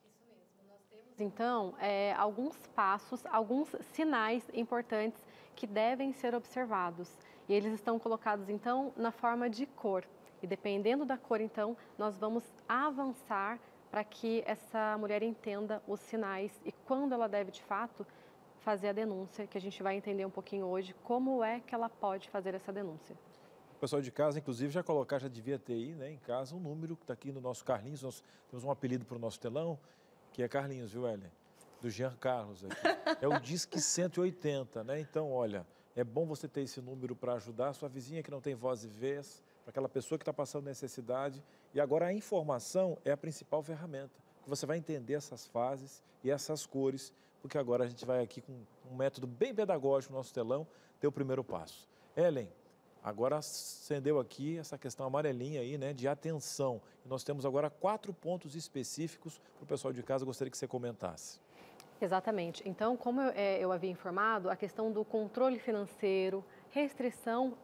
Isso mesmo. Nós temos, então, alguns passos, alguns sinais importantes que devem ser observados. E eles estão colocados, então, na forma de cor. E dependendo da cor, então, nós vamos avançar para que essa mulher entenda os sinais e quando ela deve, de fato, fazer a denúncia, que a gente vai entender um pouquinho hoje como é que ela pode fazer essa denúncia. O pessoal de casa, inclusive, já devia ter aí, né, em casa, um número que está aqui no nosso Carlinhos. Nós temos um apelido para o nosso telão, que é Carlinhos, viu, Ellen? Do Jean Carlos aqui. É o Disque 180, né? Então, olha, é bom você ter esse número para ajudar a sua vizinha que não tem voz e vez, para aquela pessoa que está passando necessidade. E agora a informação é a principal ferramenta, que você vai entender essas fases e essas cores, porque agora a gente vai aqui com um método bem pedagógico no nosso telão, ter o primeiro passo. Ellen, agora acendeu aqui essa questão amarelinha aí, né, de atenção. E nós temos agora 4 pontos específicos para o pessoal de casa, gostaria que você comentasse. Exatamente. Então, como eu havia informado, a questão do controle financeiro, restrição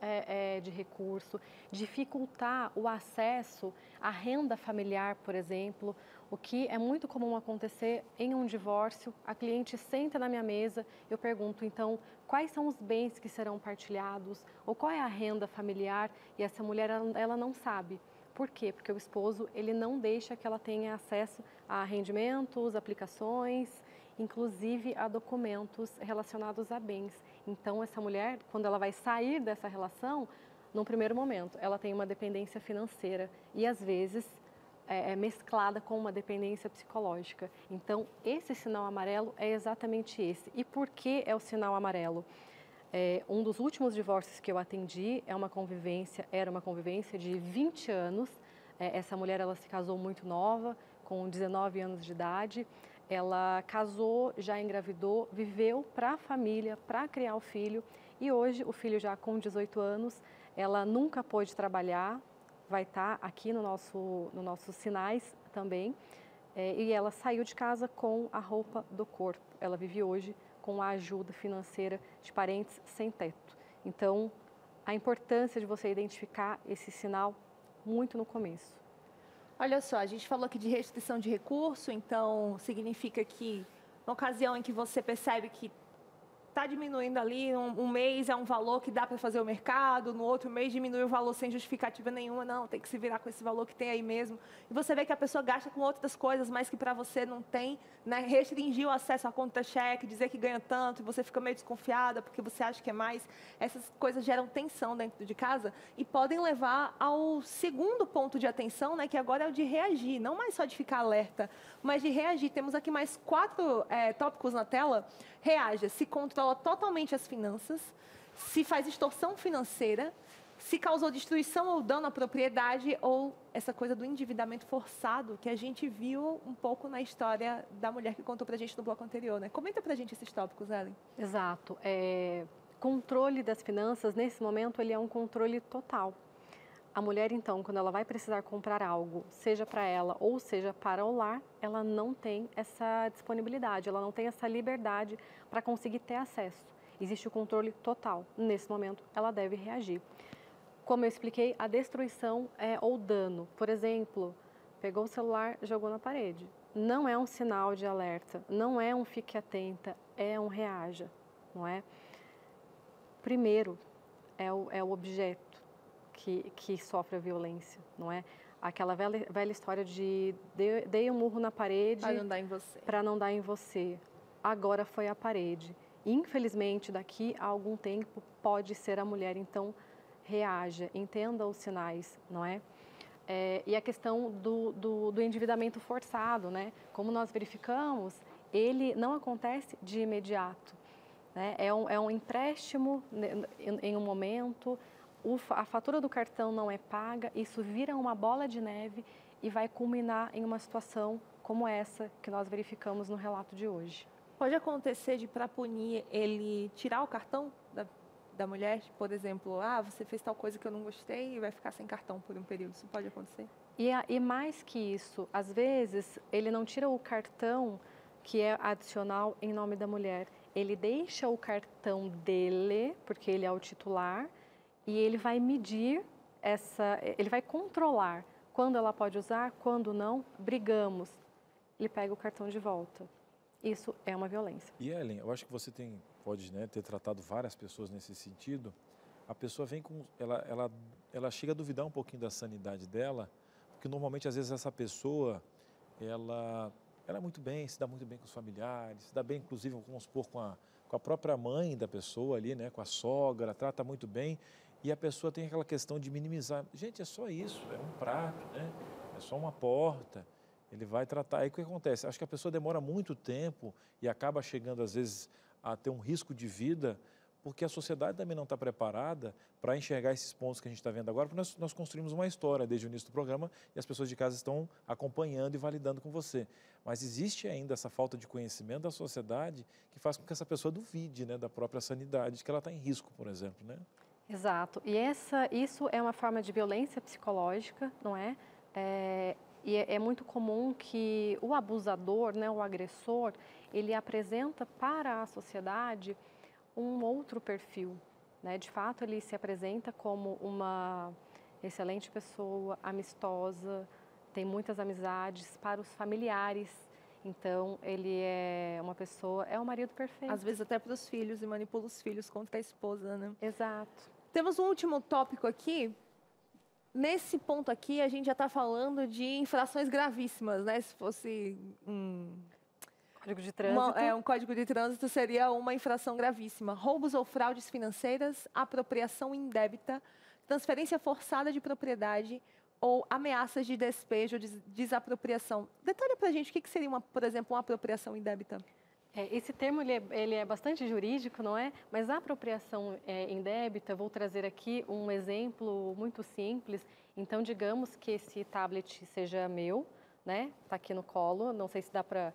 de recurso, dificultar o acesso à renda familiar, por exemplo, o que é muito comum acontecer em um divórcio. A cliente senta na minha mesa, eu pergunto, então, quais são os bens que serão partilhados ou qual é a renda familiar, e essa mulher, ela não sabe. Por quê? Porque o esposo, ele não deixa que ela tenha acesso a rendimentos, aplicações, inclusive a documentos relacionados a bens. Então, essa mulher, quando ela vai sair dessa relação, num primeiro momento, ela tem uma dependência financeira e, às vezes, é mesclada com uma dependência psicológica. Então, esse sinal amarelo é exatamente esse. E por que é o sinal amarelo? Um dos últimos divórcios que eu atendi era uma convivência de 20 anos. Essa mulher, ela se casou muito nova, com 19 anos de idade. Ela casou, já engravidou, viveu para a família, para criar o filho. E hoje, o filho já com 18 anos, ela nunca pôde trabalhar, vai estar aqui no nossos sinais também. e ela saiu de casa com a roupa do corpo. Ela vive hoje com a ajuda financeira de parentes sem teto. Então, a importância de você identificar esse sinal muito no começo. Olha só, a gente falou aqui de restrição de recurso, então significa que na ocasião em que você percebe que está diminuindo ali, um mês é um valor que dá para fazer o mercado, no outro mês diminui o valor sem justificativa nenhuma, não, tem que se virar com esse valor que tem aí mesmo. E você vê que a pessoa gasta com outras coisas, mas que para você não tem, né? Restringir o acesso à conta cheque, dizer que ganha tanto, e você fica meio desconfiada porque você acha que é mais. Essas coisas geram tensão dentro de casa e podem levar ao segundo ponto de atenção, né? Que agora é o de reagir, não mais só de ficar alerta, mas de reagir. Temos aqui mais 4 tópicos na tela. Reaja, se controla totalmente as finanças, se faz extorsão financeira, se causou destruição ou dano à propriedade ou essa coisa do endividamento forçado que a gente viu um pouco na história da mulher que contou pra gente no bloco anterior, né? Comenta pra gente esses tópicos, Ellen. Exato. Controle das finanças, nesse momento, ele é um controle total. A mulher, então, quando ela vai precisar comprar algo, seja para ela ou seja para o lar, ela não tem essa disponibilidade, ela não tem essa liberdade para conseguir ter acesso. Existe o controle total. Nesse momento, ela deve reagir. Como eu expliquei, a destruição ou dano. Por exemplo, pegou o celular, jogou na parede. Não é um sinal de alerta, não é um fique atenta, é um reaja, não é? Primeiro, é o objeto que sofre a violência, não é? Aquela velha história de dei um murro na parede para não dar em você. Para não dar em você. Agora foi a parede. Infelizmente, daqui a algum tempo pode ser a mulher, então reaja, entenda os sinais, não é? E a questão do endividamento forçado, né? Como nós verificamos, ele não acontece de imediato, né? É um empréstimo em um momento. A fatura do cartão não é paga, isso vira uma bola de neve e vai culminar em uma situação como essa que nós verificamos no relato de hoje. Pode acontecer de, para punir, ele tirar o cartão da mulher, por exemplo, você fez tal coisa que eu não gostei e vai ficar sem cartão por um período, isso pode acontecer? E mais que isso, às vezes ele não tira o cartão que é adicional em nome da mulher, ele deixa o cartão dele, porque ele é o titular, e ele vai medir ele vai controlar quando ela pode usar, quando não, brigamos. Ele pega o cartão de volta. Isso é uma violência. E Ellen, eu acho que você pode ter tratado várias pessoas nesse sentido. A pessoa vem com, ela chega a duvidar um pouquinho da sanidade dela, porque normalmente às vezes essa pessoa, ela é muito bem, se dá muito bem com os familiares, se dá bem inclusive, vamos supor, com a própria mãe da pessoa ali, né, com a sogra, trata muito bem. E a pessoa tem aquela questão de minimizar. Gente, é só isso, é um prato, né? É só uma porta. Ele vai tratar. Aí o que acontece? Acho que a pessoa demora muito tempo e acaba chegando, às vezes, a ter um risco de vida, porque a sociedade também não está preparada para enxergar esses pontos que a gente está vendo agora, porque nós construímos uma história desde o início do programa e as pessoas de casa estão acompanhando e validando com você. Mas existe ainda essa falta de conhecimento da sociedade que faz com que essa pessoa duvide, né, da própria sanidade, de que ela está em risco, por exemplo, né? Exato. E isso é uma forma de violência psicológica, não é? E é muito comum que o abusador, né, o agressor, ele apresenta para a sociedade um outro perfil, né? De fato, ele se apresenta como uma excelente pessoa, amistosa, tem muitas amizades para os familiares. Então, ele é uma pessoa, é o marido perfeito. Às vezes até para os filhos e manipula os filhos contra a esposa, né? Exato. Temos um último tópico aqui. Nesse ponto aqui, a gente já está falando de infrações gravíssimas, né? Se fosse Código de trânsito. Um código de trânsito seria uma infração gravíssima. Roubos ou fraudes financeiras, apropriação indébita, transferência forçada de propriedade ou ameaças de despejo ou desapropriação. Detalhe para a gente o que seria, por exemplo, uma apropriação indébita. Esse termo ele é bastante jurídico, não é? Mas a apropriação indébita, vou trazer aqui um exemplo muito simples. Então, digamos que esse tablet seja meu, né? Está aqui no colo, não sei se dá para...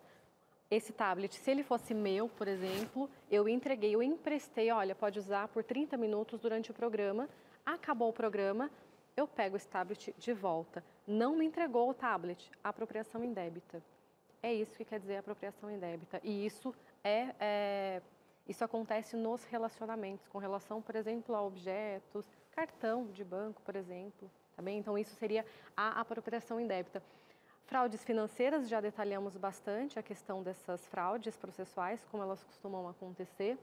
Esse tablet, se ele fosse meu, por exemplo, eu entreguei, eu emprestei, olha, pode usar por 30 minutos durante o programa, acabou o programa, eu pego esse tablet de volta. Não me entregou o tablet, apropriação indébita. É isso que quer dizer apropriação indébita. E isso isso acontece nos relacionamentos, com relação, por exemplo, a objetos, cartão de banco, por exemplo. Tá bem? Então, isso seria a apropriação indébita. Fraudes financeiras, já detalhamos bastante a questão dessas fraudes processuais, como elas costumam acontecer.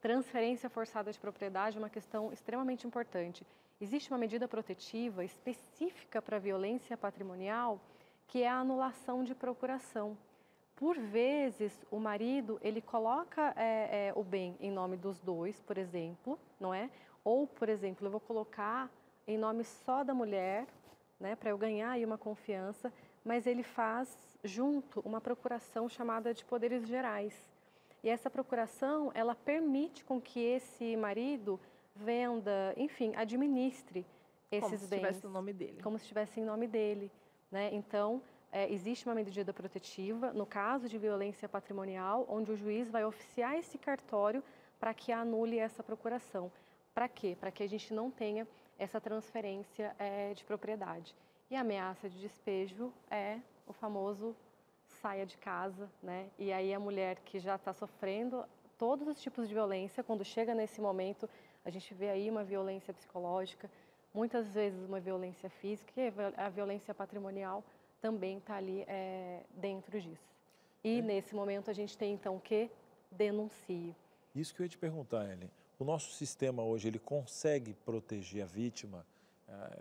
Transferência forçada de propriedade é uma questão extremamente importante. Existe uma medida protetiva específica para a violência patrimonial, que é a anulação de procuração. Por vezes, o marido, ele coloca o bem em nome dos dois, por exemplo, não é? Ou, por exemplo, eu vou colocar em nome só da mulher, né, para eu ganhar aí uma confiança, mas ele faz junto uma procuração chamada de poderes gerais. E essa procuração, ela permite com que esse marido venda, enfim, administre esses bens. Como se estivesse no nome dele. Como se estivesse em nome dele, né? Então, existe uma medida protetiva, no caso de violência patrimonial, onde o juiz vai oficiar esse cartório para que anule essa procuração. Para quê? Para que a gente não tenha essa transferência de propriedade. E a ameaça de despejo é o famoso saia de casa, né? E aí a mulher que já está sofrendo todos os tipos de violência, quando chega nesse momento, a gente vê aí uma violência psicológica, muitas vezes uma violência física, e a violência patrimonial também está ali dentro disso. E nesse momento a gente tem então que denuncie. Isso que eu ia te perguntar, Ellen. O nosso sistema hoje, ele consegue proteger a vítima?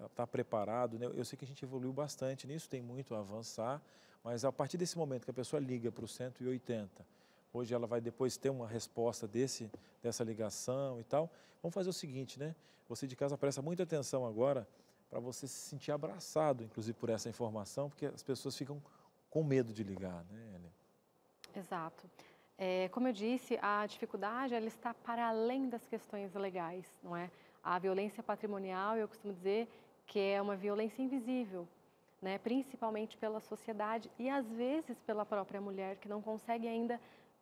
Está preparado, né? Eu sei que a gente evoluiu bastante nisso, tem muito a avançar, mas a partir desse momento que a pessoa liga para o 180, hoje ela vai depois ter uma resposta dessa ligação e tal. Vamos fazer o seguinte, né? Você de casa presta muita atenção agora para você se sentir abraçado, inclusive por essa informação, porque as pessoas ficam com medo de ligar, né, Ellen? Exato. Como eu disse, a dificuldade ela está para além das questões legais, não é? A violência patrimonial, eu costumo dizer que é uma violência invisível, né? Principalmente pela sociedade e às vezes pela própria mulher, que não consegue ainda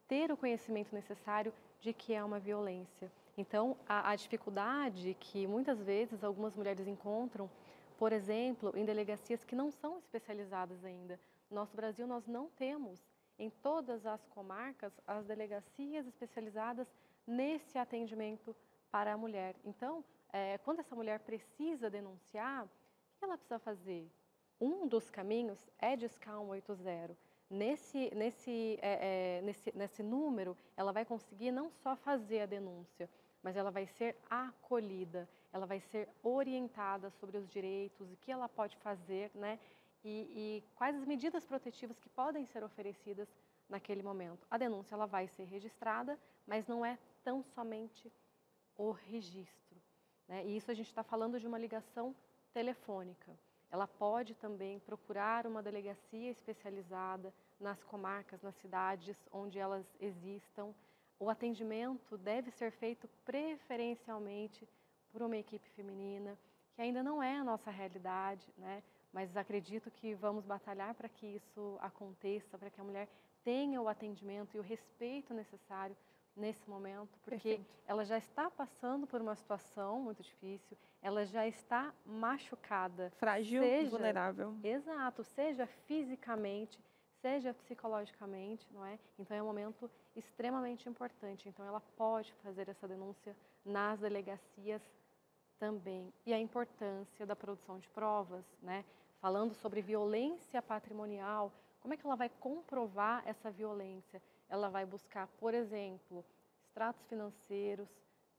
ter o conhecimento necessário de que é uma violência. Então, a dificuldade que muitas vezes algumas mulheres encontram, por exemplo, em delegacias que não são especializadas ainda. No nosso Brasil, nós não temos em todas as comarcas as delegacias especializadas nesse atendimento para a mulher. Então, quando essa mulher precisa denunciar, o que ela precisa fazer? Um dos caminhos é discar 180. Nesse número, ela vai conseguir não só fazer a denúncia, mas ela vai ser acolhida, ela vai ser orientada sobre os direitos, o que ela pode fazer, né? E quais as medidas protetivas que podem ser oferecidas naquele momento. A denúncia ela vai ser registrada, mas não é tão somente o registro, né? E isso a gente está falando de uma ligação telefônica. Ela pode também procurar uma delegacia especializada nas comarcas, nas cidades onde elas existam. O atendimento deve ser feito preferencialmente por uma equipe feminina, que ainda não é a nossa realidade, né? Mas acredito que vamos batalhar para que isso aconteça, para que a mulher tenha o atendimento e o respeito necessário nesse momento, porque ela já está passando por uma situação muito difícil, ela já está machucada. Frágil e vulnerável. Exato, seja fisicamente, seja psicologicamente, não é? Então é um momento extremamente importante. Então ela pode fazer essa denúncia nas delegacias também. E a importância da produção de provas, né? Falando sobre violência patrimonial, como é que ela vai comprovar essa violência? Ela vai buscar, por exemplo, extratos financeiros,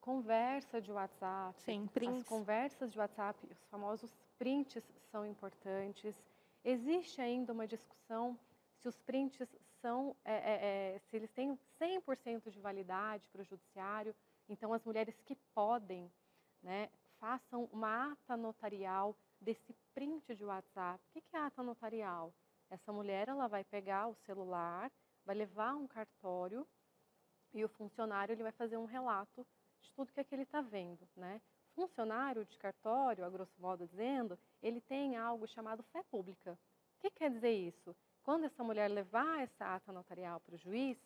conversa de WhatsApp. Sim, prints. As conversas de WhatsApp, os famosos prints são importantes. Existe ainda uma discussão se os prints são, se eles têm 100% de validade para o judiciário. Então, as mulheres que podem, né, façam uma ata notarial desse print de WhatsApp. O que é ata notarial? Essa mulher ela vai pegar o celular, vai levar um cartório e o funcionário ele vai fazer um relato de tudo que ele está vendo, né? Funcionário de cartório, a grosso modo dizendo, ele tem algo chamado fé pública. O que quer dizer isso? Quando essa mulher levar essa ata notarial para o juiz,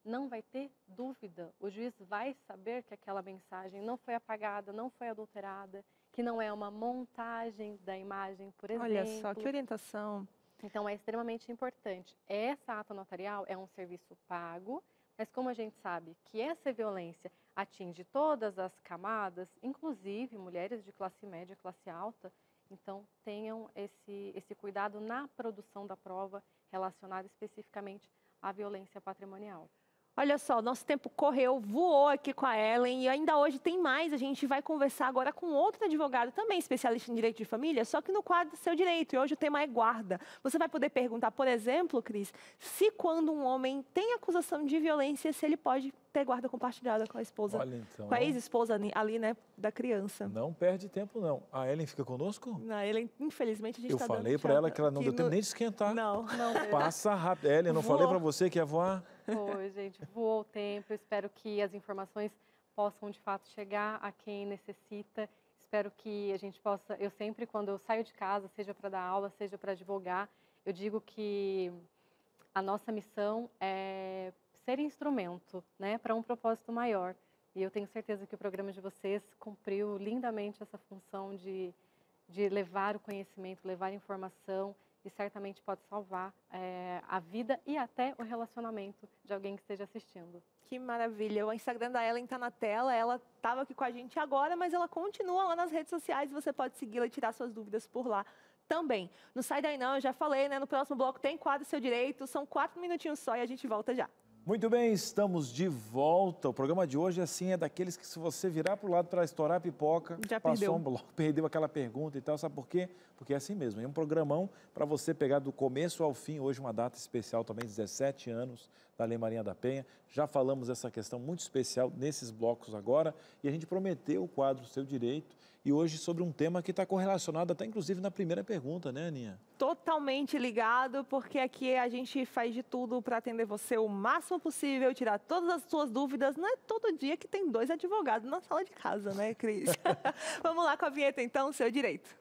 não vai ter dúvida. O juiz vai saber que aquela mensagem não foi apagada, não foi adulterada, que não é uma montagem da imagem, por exemplo. Olha só, que orientação. Então, é extremamente importante. Essa ata notarial é um serviço pago, mas como a gente sabe que essa violência atinge todas as camadas, inclusive mulheres de classe média, classe alta, então tenham esse cuidado na produção da prova relacionada especificamente à violência patrimonial. Olha só, nosso tempo correu, voou aqui com a Ellen e ainda hoje tem mais. A gente vai conversar agora com outro advogado, também especialista em direito de família, só que no quadro Seu Direito. E hoje o tema é guarda. Você vai poder perguntar, por exemplo, Cris, se quando um homem tem acusação de violência, se ele pode ter guarda compartilhada com a esposa, Olha, então, com a ex-esposa ali, né, da criança. não perde tempo, não. A Ellen fica conosco? Não, Ellen, infelizmente, a gente Eu tá dando falei para tchau ela que ela não deu tempo nem de esquentar. Não. Passa rápido. Ellen, eu não falei para você que ia voar? Foi, gente, voou o tempo. Eu espero que as informações possam, de fato, chegar a quem necessita. Espero que a gente possa... Eu sempre, quando eu saio de casa, seja para dar aula, seja para advogar, eu digo que a nossa missão é ser instrumento, né, para um propósito maior. E eu tenho certeza que o programa de vocês cumpriu lindamente essa função de levar o conhecimento, levar a informação, e certamente pode salvar a vida e até o relacionamento de alguém que esteja assistindo. Que maravilha. O Instagram da Ellen está na tela, ela estava aqui com a gente agora, mas ela continua lá nas redes sociais, você pode segui-la e tirar suas dúvidas por lá também. Não sai daí não, eu já falei, né? No próximo bloco tem quadro Seu Direito, são 4 minutinhos só e a gente volta já. Muito bem, estamos de volta. O programa de hoje, assim, é daqueles que se você virar para o lado para estourar a pipoca, já passou perdeu. um bloco, perdeu aquela pergunta e tal. Sabe por quê? Porque é assim mesmo. É um programão para você pegar do começo ao fim. Hoje uma data especial também, 17 anos da Lei Maria da Penha. Já falamos dessa questão muito especial nesses blocos agora. E a gente prometeu o quadro Seu Direito. E hoje sobre um tema que está correlacionado até inclusive na primeira pergunta, né, Aninha? Totalmente ligado, porque aqui a gente faz de tudo para atender você o máximo possível, tirar todas as suas dúvidas. Não é todo dia que tem 2 advogados na sala de casa, né, Cris? Vamos lá com a vinheta então, Seu Direito.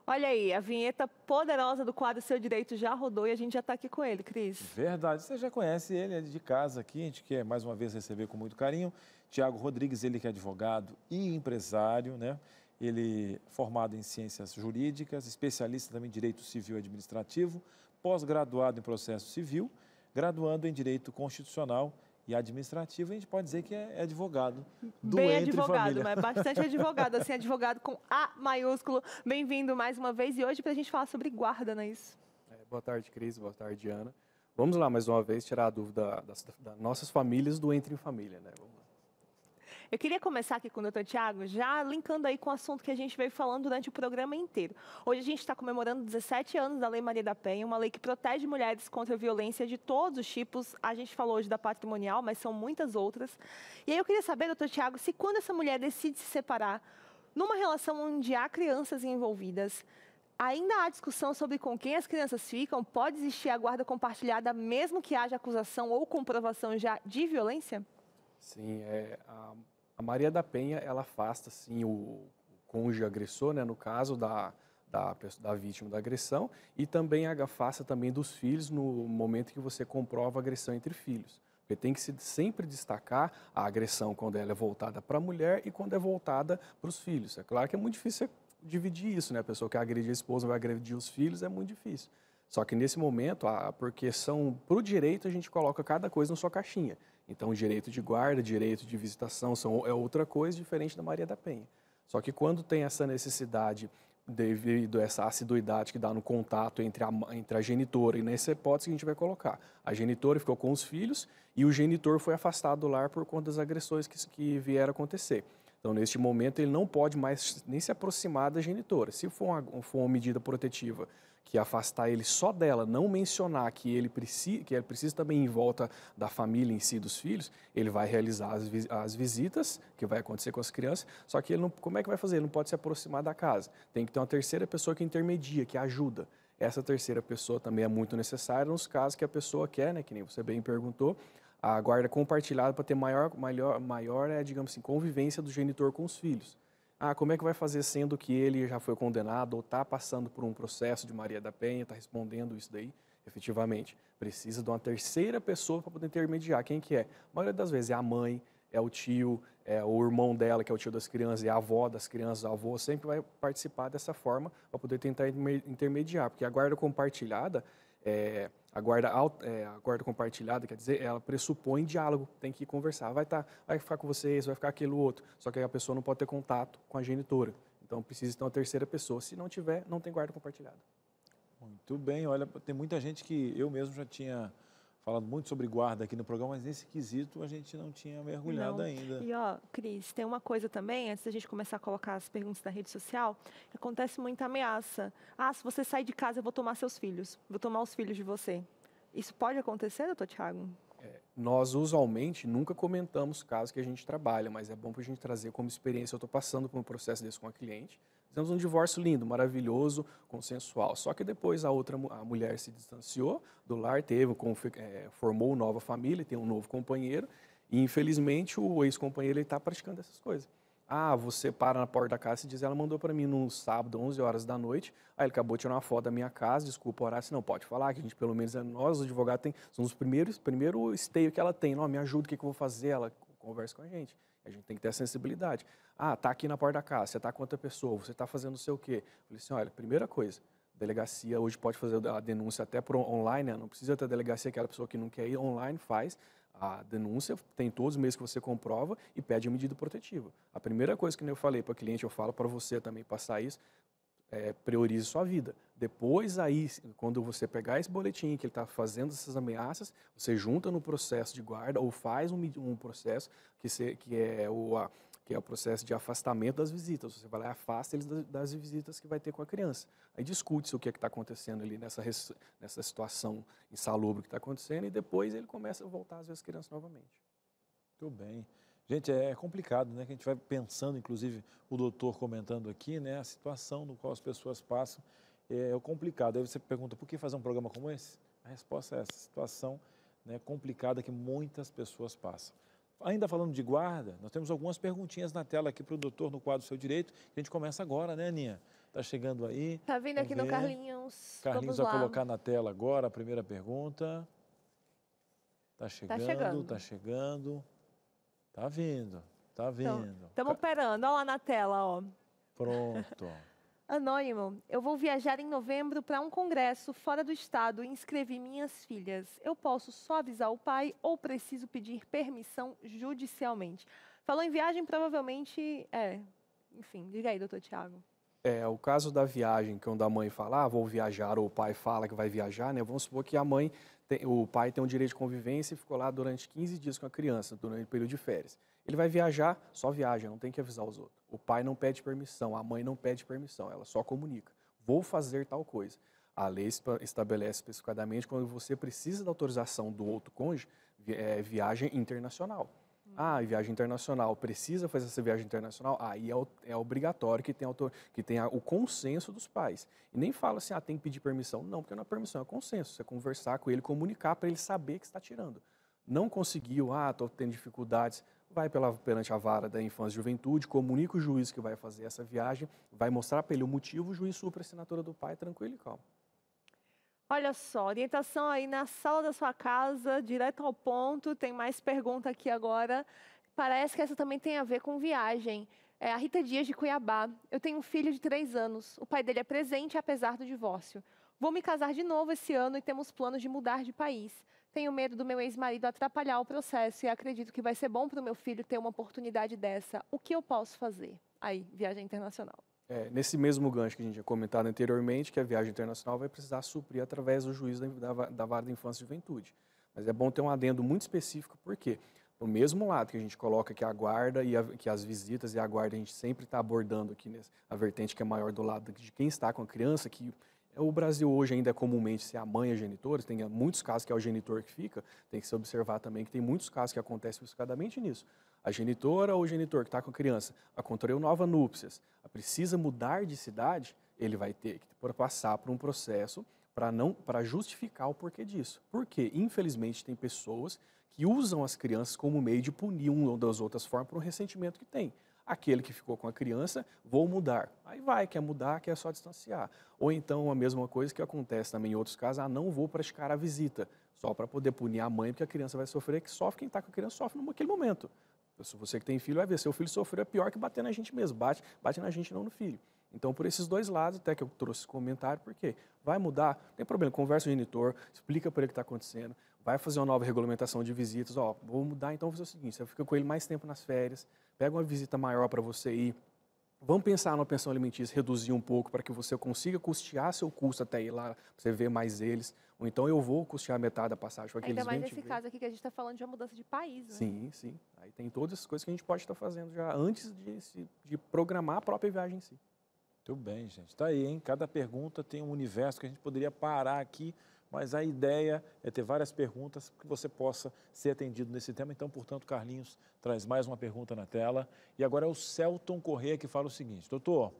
Olha aí, a vinheta poderosa do quadro Seu Direito já rodou e a gente já está aqui com ele, Cris. Verdade, você já conhece ele, é de casa aqui, a gente quer mais uma vez receber com muito carinho. Tiago Rodrigues, ele que é advogado e empresário, né? Ele é formado em ciências jurídicas, especialista também em direito civil e administrativo, pós-graduado em processo civil, graduando em direito constitucional e administrativo, a gente pode dizer que é advogado do Bem Entre advogado, Família. mas bastante advogado, assim, advogado com A maiúsculo. Bem-vindo mais uma vez e hoje para a gente falar sobre guarda, não é isso? Boa tarde, Cris. Boa tarde, Ana. Vamos lá, mais uma vez, tirar a dúvida das nossas famílias do Entre em Família, né? Vamos lá. Eu queria começar aqui com o doutor Tiago, já linkando aí com o assunto que a gente veio falando durante o programa inteiro. Hoje a gente está comemorando 17 anos da Lei Maria da Penha, uma lei que protege mulheres contra a violência de todos os tipos. A gente falou hoje da patrimonial, mas são muitas outras. E aí eu queria saber, doutor Tiago, se quando essa mulher decide se separar, numa relação onde há crianças envolvidas, ainda há discussão sobre com quem as crianças ficam? Pode existir a guarda compartilhada mesmo que haja acusação ou comprovação já de violência? Sim, a Maria da Penha, ela afasta, sim, o cônjuge agressor, né, no caso da vítima da agressão, e também afasta também dos filhos no momento que você comprova a agressão entre filhos. Porque tem que sempre destacar a agressão quando ela é voltada para a mulher e quando é voltada para os filhos. É claro que é muito difícil dividir isso, né? A pessoa que agride a esposa vai agredir os filhos, é muito difícil. Só que nesse momento, porque para o direito, a gente coloca cada coisa na sua caixinha. Então, direito de guarda, direito de visitação é outra coisa diferente da Maria da Penha. Só que quando tem essa necessidade, devido a essa assiduidade que dá no contato entre a genitora, e nessa hipótese que a gente vai colocar, a genitora ficou com os filhos e o genitor foi afastado do lar por conta das agressões que vieram acontecer. Então, neste momento, ele não pode mais nem se aproximar da genitora. Se for uma medida protetiva que afastar ele só dela, não mencionar que ele precisa também em volta da família em si, dos filhos, ele vai realizar as visitas, que vai acontecer com as crianças, só que ele não, como é que vai fazer? Ele não pode se aproximar da casa. Tem que ter uma terceira pessoa que intermedia, que ajuda. Essa terceira pessoa também é muito necessária nos casos que a pessoa quer, né, que nem você bem perguntou, a guarda compartilhada para ter maior digamos assim, convivência do genitor com os filhos. Como é que vai fazer sendo que ele já foi condenado ou está passando por um processo de Maria da Penha, está respondendo isso daí? efetivamente. Precisa de uma terceira pessoa para poder intermediar. Quem que é? A maioria das vezes é a mãe, é o tio, é o irmão dela, que é o tio das crianças, é a avó das crianças, a avó sempre vai participar dessa forma para poder tentar intermediar, porque a guarda compartilhada, a guarda compartilhada, quer dizer, ela pressupõe diálogo, tem que conversar, vai ficar com vocês, vai ficar aquele outro, só que a pessoa não pode ter contato com a genitora, então precisa ter uma terceira pessoa, se não tiver, não tem guarda compartilhada. Muito bem, olha, tem muita gente que eu mesmo já tinha falado muito sobre guarda aqui no programa, mas nesse quesito a gente não tinha mergulhado ainda. E Cris, tem uma coisa também, antes da gente começar a colocar as perguntas da rede social, acontece muita ameaça. Se você sair de casa, eu vou tomar seus filhos, vou tomar os filhos de você. Isso pode acontecer, doutor Tiago? Nós, usualmente, nunca comentamos casos que a gente trabalha, mas é bom para a gente trazer como experiência. Eu estou passando por um processo desse com a cliente. Fizemos um divórcio lindo, maravilhoso, consensual. Só que depois a mulher se distanciou do lar, formou nova família, tem um novo companheiro. E, infelizmente, o ex-companheiro está praticando essas coisas. Você para na porta da casa e diz, ela mandou para mim no sábado, 11 horas da noite, ele acabou de tirar uma foto da minha casa, desculpa o horário, não pode falar, que a gente, pelo menos, nós, os advogados, somos os primeiros esteio que ela tem, me ajuda, o que eu vou fazer? Ela conversa com a gente tem que ter a sensibilidade. Tá aqui na porta da casa, você está com outra pessoa, você está fazendo não sei o quê. Eu falei assim, olha, primeira coisa, delegacia hoje pode fazer a denúncia até por online, não precisa ter delegacia, aquela pessoa que não quer ir online faz, a denúncia, tem todos os meios que você comprova e pede a medida protetiva. A primeira coisa que eu falei para o cliente, eu falo para você também passar isso, priorize sua vida. Depois aí, quando você pegar esse boletim que ele está fazendo essas ameaças, você junta no processo de guarda ou faz um processo que é o processo de afastamento das visitas. Você vai lá e afasta eles das visitas que vai ter com a criança. Aí discute-se o que está acontecendo ali nessa situação insalubre que está acontecendo e depois ele começa a voltar às vezes crianças novamente. Muito bem. Gente, é complicado, né? Que a gente vai pensando, inclusive o doutor comentando aqui, né? A situação no qual as pessoas passam é complicado. Aí você pergunta, por que fazer um programa como esse? A resposta é essa, situação, né, complicada que muitas pessoas passam. Ainda falando de guarda, nós temos algumas perguntinhas na tela aqui para o doutor no quadro Seu Direito. A gente começa agora, né, Aninha? Está chegando aí. Está vindo aqui no Carlinhos. Carlinhos vai colocar na tela agora a primeira pergunta. Está chegando, está chegando. Tá vindo, tá vindo. Estamos operando, olha lá na tela, ó. Pronto. Anônimo, eu vou viajar em novembro para um congresso fora do estado e inscrevi minhas filhas. Eu posso só avisar o pai ou preciso pedir permissão judicialmente? Falou em viagem, provavelmente Enfim, diga aí, doutor Tiago. O caso da viagem, quando a mãe fala, vou viajar, ou o pai fala que vai viajar, né? Vamos supor que o pai tem um direito de convivência e ficou lá durante 15 dias com a criança, durante o período de férias. Ele vai viajar, só viaja, não tem que avisar os outros. O pai não pede permissão, a mãe não pede permissão, ela só comunica. Vou fazer tal coisa. A lei estabelece especificadamente quando você precisa da autorização do outro cônjuge, viagem internacional. Viagem internacional, precisa fazer essa viagem internacional? Aí é obrigatório que tenha o consenso dos pais. E nem fala assim, tem que pedir permissão. Não, porque não é permissão, é consenso. Você conversar com ele, comunicar para ele saber que está tirando. Não conseguiu, estou tendo dificuldades, vai perante a vara da infância e juventude, comunica o juiz que vai fazer essa viagem, vai mostrar para ele o motivo, o juiz supra a assinatura do pai, tranquilo e calmo. Olha só, orientação aí na sala da sua casa, direto ao ponto. Tem mais pergunta aqui agora. Parece que essa também tem a ver com viagem. A Rita Dias, de Cuiabá. Eu tenho um filho de 3 anos. O pai dele é presente, apesar do divórcio. Vou me casar de novo esse ano e temos planos de mudar de país. Tenho medo do meu ex-marido atrapalhar o processo e acredito que vai ser bom para o meu filho ter uma oportunidade dessa. O que eu posso fazer? Aí, viagem internacional. Nesse mesmo gancho que a gente tinha comentado anteriormente, que a viagem internacional vai precisar suprir através do juiz da vara da infância e juventude. Mas é bom ter um adendo muito específico, porque no mesmo lado que a gente coloca que a guarda que as visitas e a guarda, a gente sempre está abordando aqui a vertente que é maior do lado de quem está com a criança, que o Brasil hoje ainda é comumente se a mãe é genitora, tem muitos casos que é o genitor que fica, tem que se observar também que tem muitos casos que acontecem especificadamente nisso. A genitora ou o genitor que está com a criança, contraiu nova núpcias, precisa mudar de cidade, ele vai ter que passar por um processo para justificar o porquê disso. Porque, infelizmente, tem pessoas que usam as crianças como meio de punir uma das outras formas por um ressentimento que tem. Aquele que ficou com a criança, vou mudar. Aí vai, quer mudar, quer só distanciar. Ou então a mesma coisa que acontece também em outros casos, não vou praticar a visita, só para poder punir a mãe, porque a criança vai sofrer, que sofre quem está com a criança sofre naquele momento. Se você que tem filho vai ver, seu filho sofreu é pior que bater na gente mesmo, bate na gente não no filho. Então, por esses dois lados, até que eu trouxe esse comentário, porque vai mudar, não tem problema, conversa com o genitor, explica para ele o que está acontecendo, vai fazer uma nova regulamentação de visitas, vou mudar, então vou fazer o seguinte, você fica com ele mais tempo nas férias, pega uma visita maior para você ir, vamos pensar numa pensão alimentícia, reduzir um pouco para que você consiga custear seu custo até ir lá, para você ver mais eles, ou então eu vou custear metade da passagem para que eles venham. Ainda mais nesse caso aqui que a gente está falando de uma mudança de país, né? Sim, sim. Aí tem todas as coisas que a gente pode estar fazendo já antes de programar a própria viagem em si. Muito bem, gente. Está aí, hein? Cada pergunta tem um universo que a gente poderia parar aqui, mas a ideia é ter várias perguntas que você possa ser atendido nesse tema. Então, portanto, Carlinhos traz mais uma pergunta na tela. E agora é o Celton Corrêa que fala o seguinte: doutor,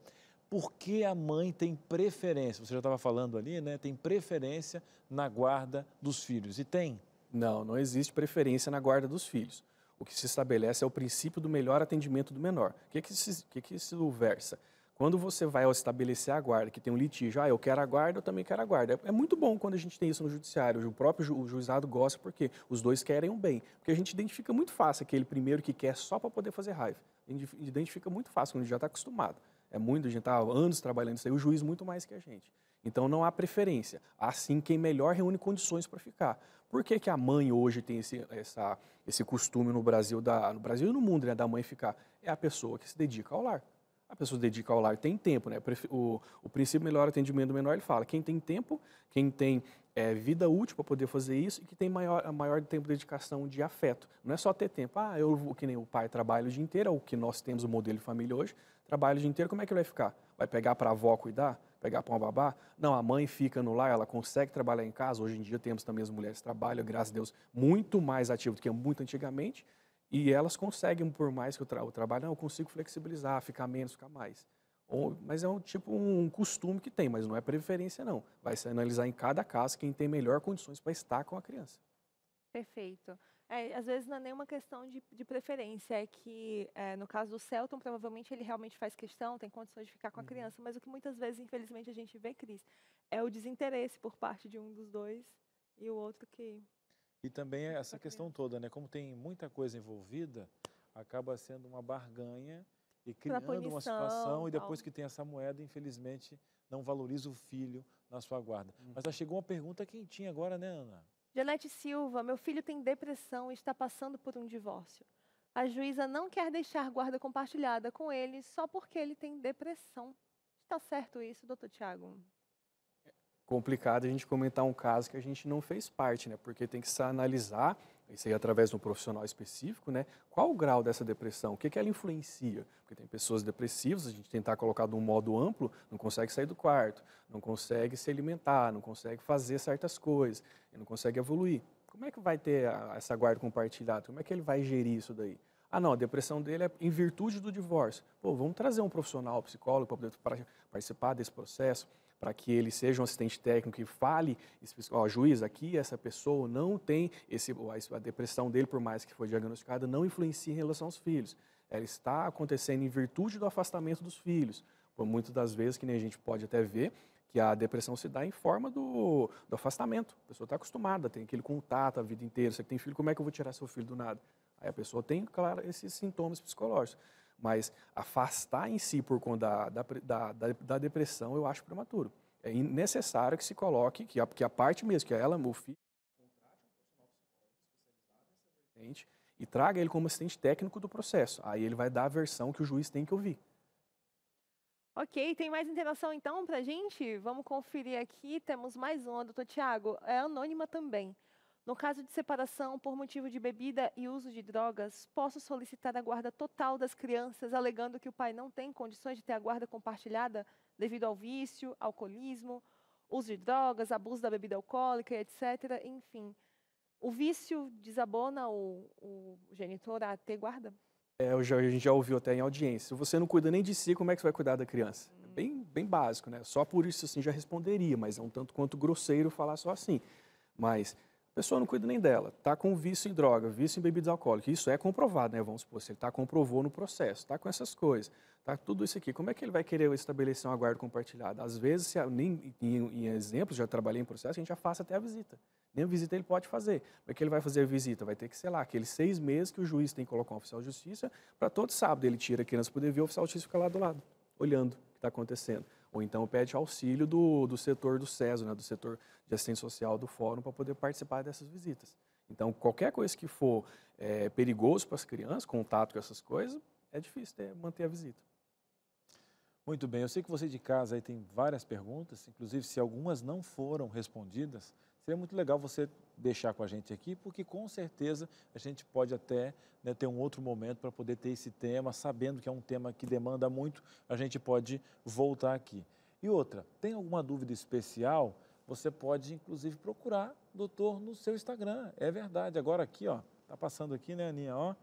por que a mãe tem preferência? Você já estava falando ali, né? Tem preferência na guarda dos filhos. E tem? Não existe preferência na guarda dos filhos. O que se estabelece é o princípio do melhor atendimento do menor. O que isso versa? Quando você vai estabelecer a guarda, que tem um litígio, eu quero a guarda, eu também quero a guarda. É muito bom quando a gente tem isso no judiciário, o próprio juizado gosta porque os dois querem o bem. Porque a gente identifica muito fácil aquele primeiro que quer só para poder fazer raiva. A gente identifica muito fácil, quando a gente já está acostumado. A gente está há anos trabalhando isso aí, o juiz muito mais que a gente. Então não há preferência. Há sim quem melhor reúne condições para ficar. Por que a mãe hoje tem esse costume no Brasil e no mundo, né, da mãe ficar? É a pessoa que se dedica ao lar. A pessoa se dedica ao lar, tem tempo, né? O princípio melhor atendimento do menor, ele fala, quem tem tempo, quem tem vida útil para poder fazer isso e que tem maior tempo de dedicação de afeto. Não é só ter tempo, que nem o pai trabalha o dia inteiro, é o que nós temos o modelo de família hoje, trabalha o dia inteiro, como é que ele vai ficar? Vai pegar para a avó cuidar? Pegar para uma babá? Não, a mãe fica no lar, ela consegue trabalhar em casa, hoje em dia temos também as mulheres que trabalham, graças a Deus, muito mais ativo do que muito antigamente, e elas conseguem, por mais que eu trabalho, eu consigo flexibilizar, ficar menos, ficar mais. Mas é um costume que tem, mas não é preferência não. Vai se analisar em cada caso quem tem melhor condições para estar com a criança. Perfeito. Às vezes não é nenhuma questão de preferência, é que no caso do Celton, provavelmente ele realmente faz questão, tem condições de ficar com a criança, mas o que muitas vezes, infelizmente, a gente vê, Cris, é o desinteresse por parte de um dos dois e o outro que... E também essa questão toda, né? Como tem muita coisa envolvida, acaba sendo uma barganha e criando uma situação, e depois que tem essa moeda, infelizmente, não valoriza o filho na sua guarda. Mas já chegou uma pergunta quentinha agora, né, Ana? Janete Silva, meu filho tem depressão e está passando por um divórcio. A juíza não quer deixar guarda compartilhada com ele só porque ele tem depressão. Está certo isso, doutor Tiago? Complicado a gente comentar um caso que a gente não fez parte, né? Porque tem que se analisar, isso aí através de um profissional específico, né? Qual o grau dessa depressão? O que ela influencia? Porque tem pessoas depressivas, a gente tentar colocar de um modo amplo, não consegue sair do quarto, não consegue se alimentar, não consegue fazer certas coisas, não consegue evoluir. Como é que vai ter essa guarda compartilhada? Como é que ele vai gerir isso daí? Não, a depressão dele é em virtude do divórcio. Vamos trazer um profissional, psicólogo, para poder participar desse processo, para que ele seja um assistente técnico e fale, juiz, aqui essa pessoa não tem a depressão dele, por mais que foi diagnosticada, não influencia em relação aos filhos. Ela está acontecendo em virtude do afastamento dos filhos. Por muitas das vezes, que nem a gente pode até ver, que a depressão se dá em forma do afastamento. A pessoa está acostumada, tem aquele contato a vida inteira. Você tem filho, como é que eu vou tirar seu filho do nada? Aí a pessoa tem, claro, esses sintomas psicológicos. Mas afastar em si por conta da depressão, eu acho prematuro. É necessário que se coloque, que a parte mesmo, que ela, o filho, contrate um profissional psicológico especializado nessa vertente e traga ele como assistente técnico do processo. Aí ele vai dar a versão que o juiz tem que ouvir. Ok, tem mais interação então pra gente? Vamos conferir aqui, temos mais uma, doutor Tiago, é anônima também. No caso de separação por motivo de bebida e uso de drogas, posso solicitar a guarda total das crianças, alegando que o pai não tem condições de ter a guarda compartilhada devido ao vício, alcoolismo, uso de drogas, abuso da bebida alcoólica, etc. Enfim, o vício desabona o genitor a ter guarda? A gente já ouviu até em audiência. Se você não cuida nem de si, como é que você vai cuidar da criança? É bem básico, né? Só por isso assim já responderia, mas é um tanto quanto grosseiro falar só assim. Mas A pessoa não cuida nem dela, está com vício em droga, vício em bebidas alcoólicas, isso é comprovado, né? Vamos supor, se ele comprovou no processo, está com essas coisas, tá tudo isso aqui, como é que ele vai querer estabelecer uma guarda compartilhada? Às vezes, em exemplos, já trabalhei em processo, a gente afasta até a visita. Nem a visita ele pode fazer. Como é que ele vai fazer a visita? Vai ter que, sei lá, aqueles 6 meses que o juiz tem que colocar um oficial de justiça, para todo sábado ele tira a criança para poder ver o oficial de justiça ficar lá do lado, olhando o que está acontecendo. Ou então pede auxílio do setor do SESO, né, do setor de assistência social do fórum, para poder participar dessas visitas. Então, qualquer coisa que for perigoso para as crianças, contato com essas coisas, é difícil manter a visita. Muito bem, eu sei que você de casa aí tem várias perguntas, inclusive se algumas não foram respondidas, seria muito legal você deixar com a gente aqui, porque com certeza a gente pode até, né, ter um outro momento para poder ter esse tema, sabendo que é um tema que demanda muito, a gente pode voltar aqui. E outra, tem alguma dúvida especial? Você pode inclusive procurar o doutor no seu Instagram, é verdade, agora aqui, ó, tá passando aqui, né, Aninha, ó,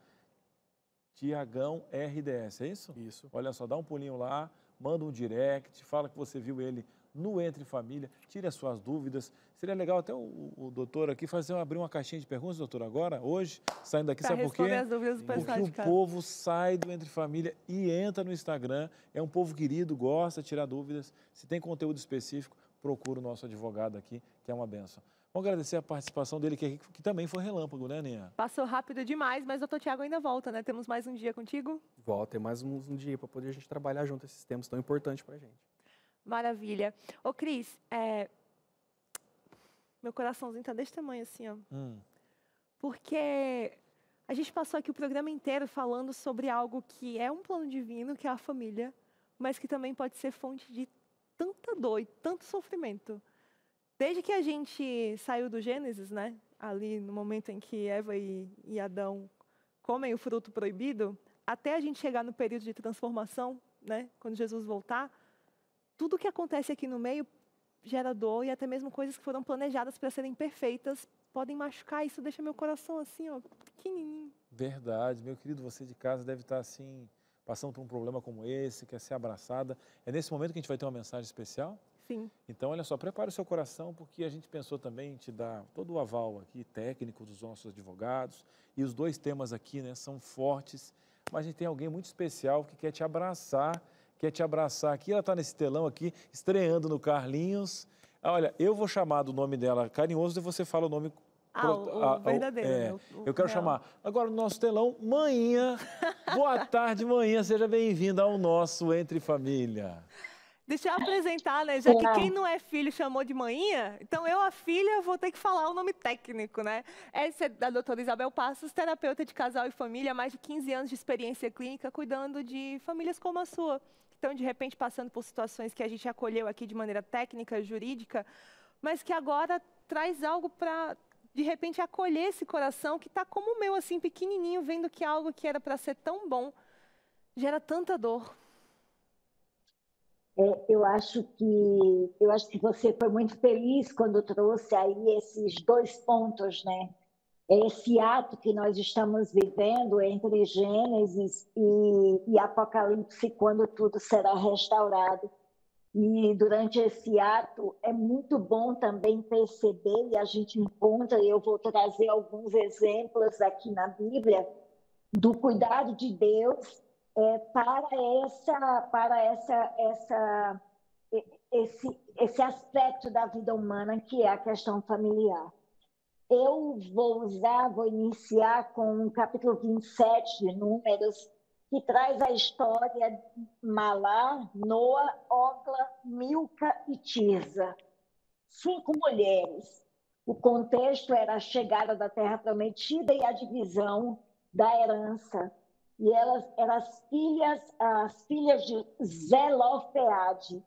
Tiagão RDS, é isso? Isso. Olha só, dá um pulinho lá, manda um direct, fala que você viu ele no Entre Família, tire as suas dúvidas. Seria legal até o doutor aqui abrir uma caixinha de perguntas, doutor, agora, hoje, saindo daqui, sabe por quê? As dúvidas do pessoal Porque o povo sai do Entre Família e entra no Instagram, é um povo querido, gosta de tirar dúvidas. Se tem conteúdo específico, procura o nosso advogado aqui, que é uma benção. Vamos agradecer a participação dele, que também foi relâmpago, né, Aninha? Passou rápido demais, mas o doutor Tiago ainda volta, né? Temos mais um dia contigo? Volta, tem mais um dia para poder a gente trabalhar junto esses temas tão importantes para a gente. Maravilha. Ô, Cris, meu coraçãozinho tá desse tamanho assim, ó. Porque a gente passou aqui o programa inteiro falando sobre algo que é um plano divino, que é a família, mas que também pode ser fonte de tanta dor e tanto sofrimento. Desde que a gente saiu do Gênesis, né? Ali no momento em que Eva e Adão comem o fruto proibido, até a gente chegar no período de transformação, né? Quando Jesus voltar, tudo que acontece aqui no meio gera dor e até mesmo coisas que foram planejadas para serem perfeitas podem machucar. Isso deixa meu coração assim, ó, pequenininho. Verdade, meu querido, você de casa deve estar assim, passando por um problema como esse, quer ser abraçada. É nesse momento que a gente vai ter uma mensagem especial? Sim. Então, olha só, prepare o seu coração, porque a gente pensou também em te dar todo o aval aqui, técnico dos nossos advogados. E os dois temas aqui, né, são fortes, mas a gente tem alguém muito especial que quer te abraçar aqui. Ela está nesse telão aqui, estreando no Carlinhos. Olha, eu vou chamar do nome dela carinhoso e você fala o nome... o verdadeiro. Eu quero chamar agora o nosso telão, Maninha. Boa tarde, Maninha. Seja bem-vinda ao nosso Entre Família. Deixa eu apresentar, né? Já que quem não é filho chamou de manhinha, então eu, a filha, vou ter que falar o nome técnico, né? Essa é da doutora Isabel Passos, terapeuta de casal e família, mais de 15 anos de experiência clínica, cuidando de famílias como a sua. Então, de repente, passando por situações que a gente acolheu aqui de maneira técnica, jurídica, mas que agora traz algo para, de repente, acolher esse coração que está como o meu, assim, pequenininho, vendo que algo que era para ser tão bom gera tanta dor. Eu acho que você foi muito feliz quando trouxe aí esses 2 pontos, né? Esse ato que nós estamos vivendo entre Gênesis e Apocalipse, quando tudo será restaurado. E durante esse ato é muito bom também perceber, e a gente encontra, e eu vou trazer alguns exemplos aqui na Bíblia, do cuidado de Deus para esse aspecto da vida humana, que é a questão familiar. Eu vou iniciar com o capítulo 27 de Números, que traz a história de Malá, Noa, Ogla, Milca e Tirza. 5 mulheres. O contexto era a chegada da Terra Prometida e a divisão da herança. E elas eram as filhas de Zelofeade.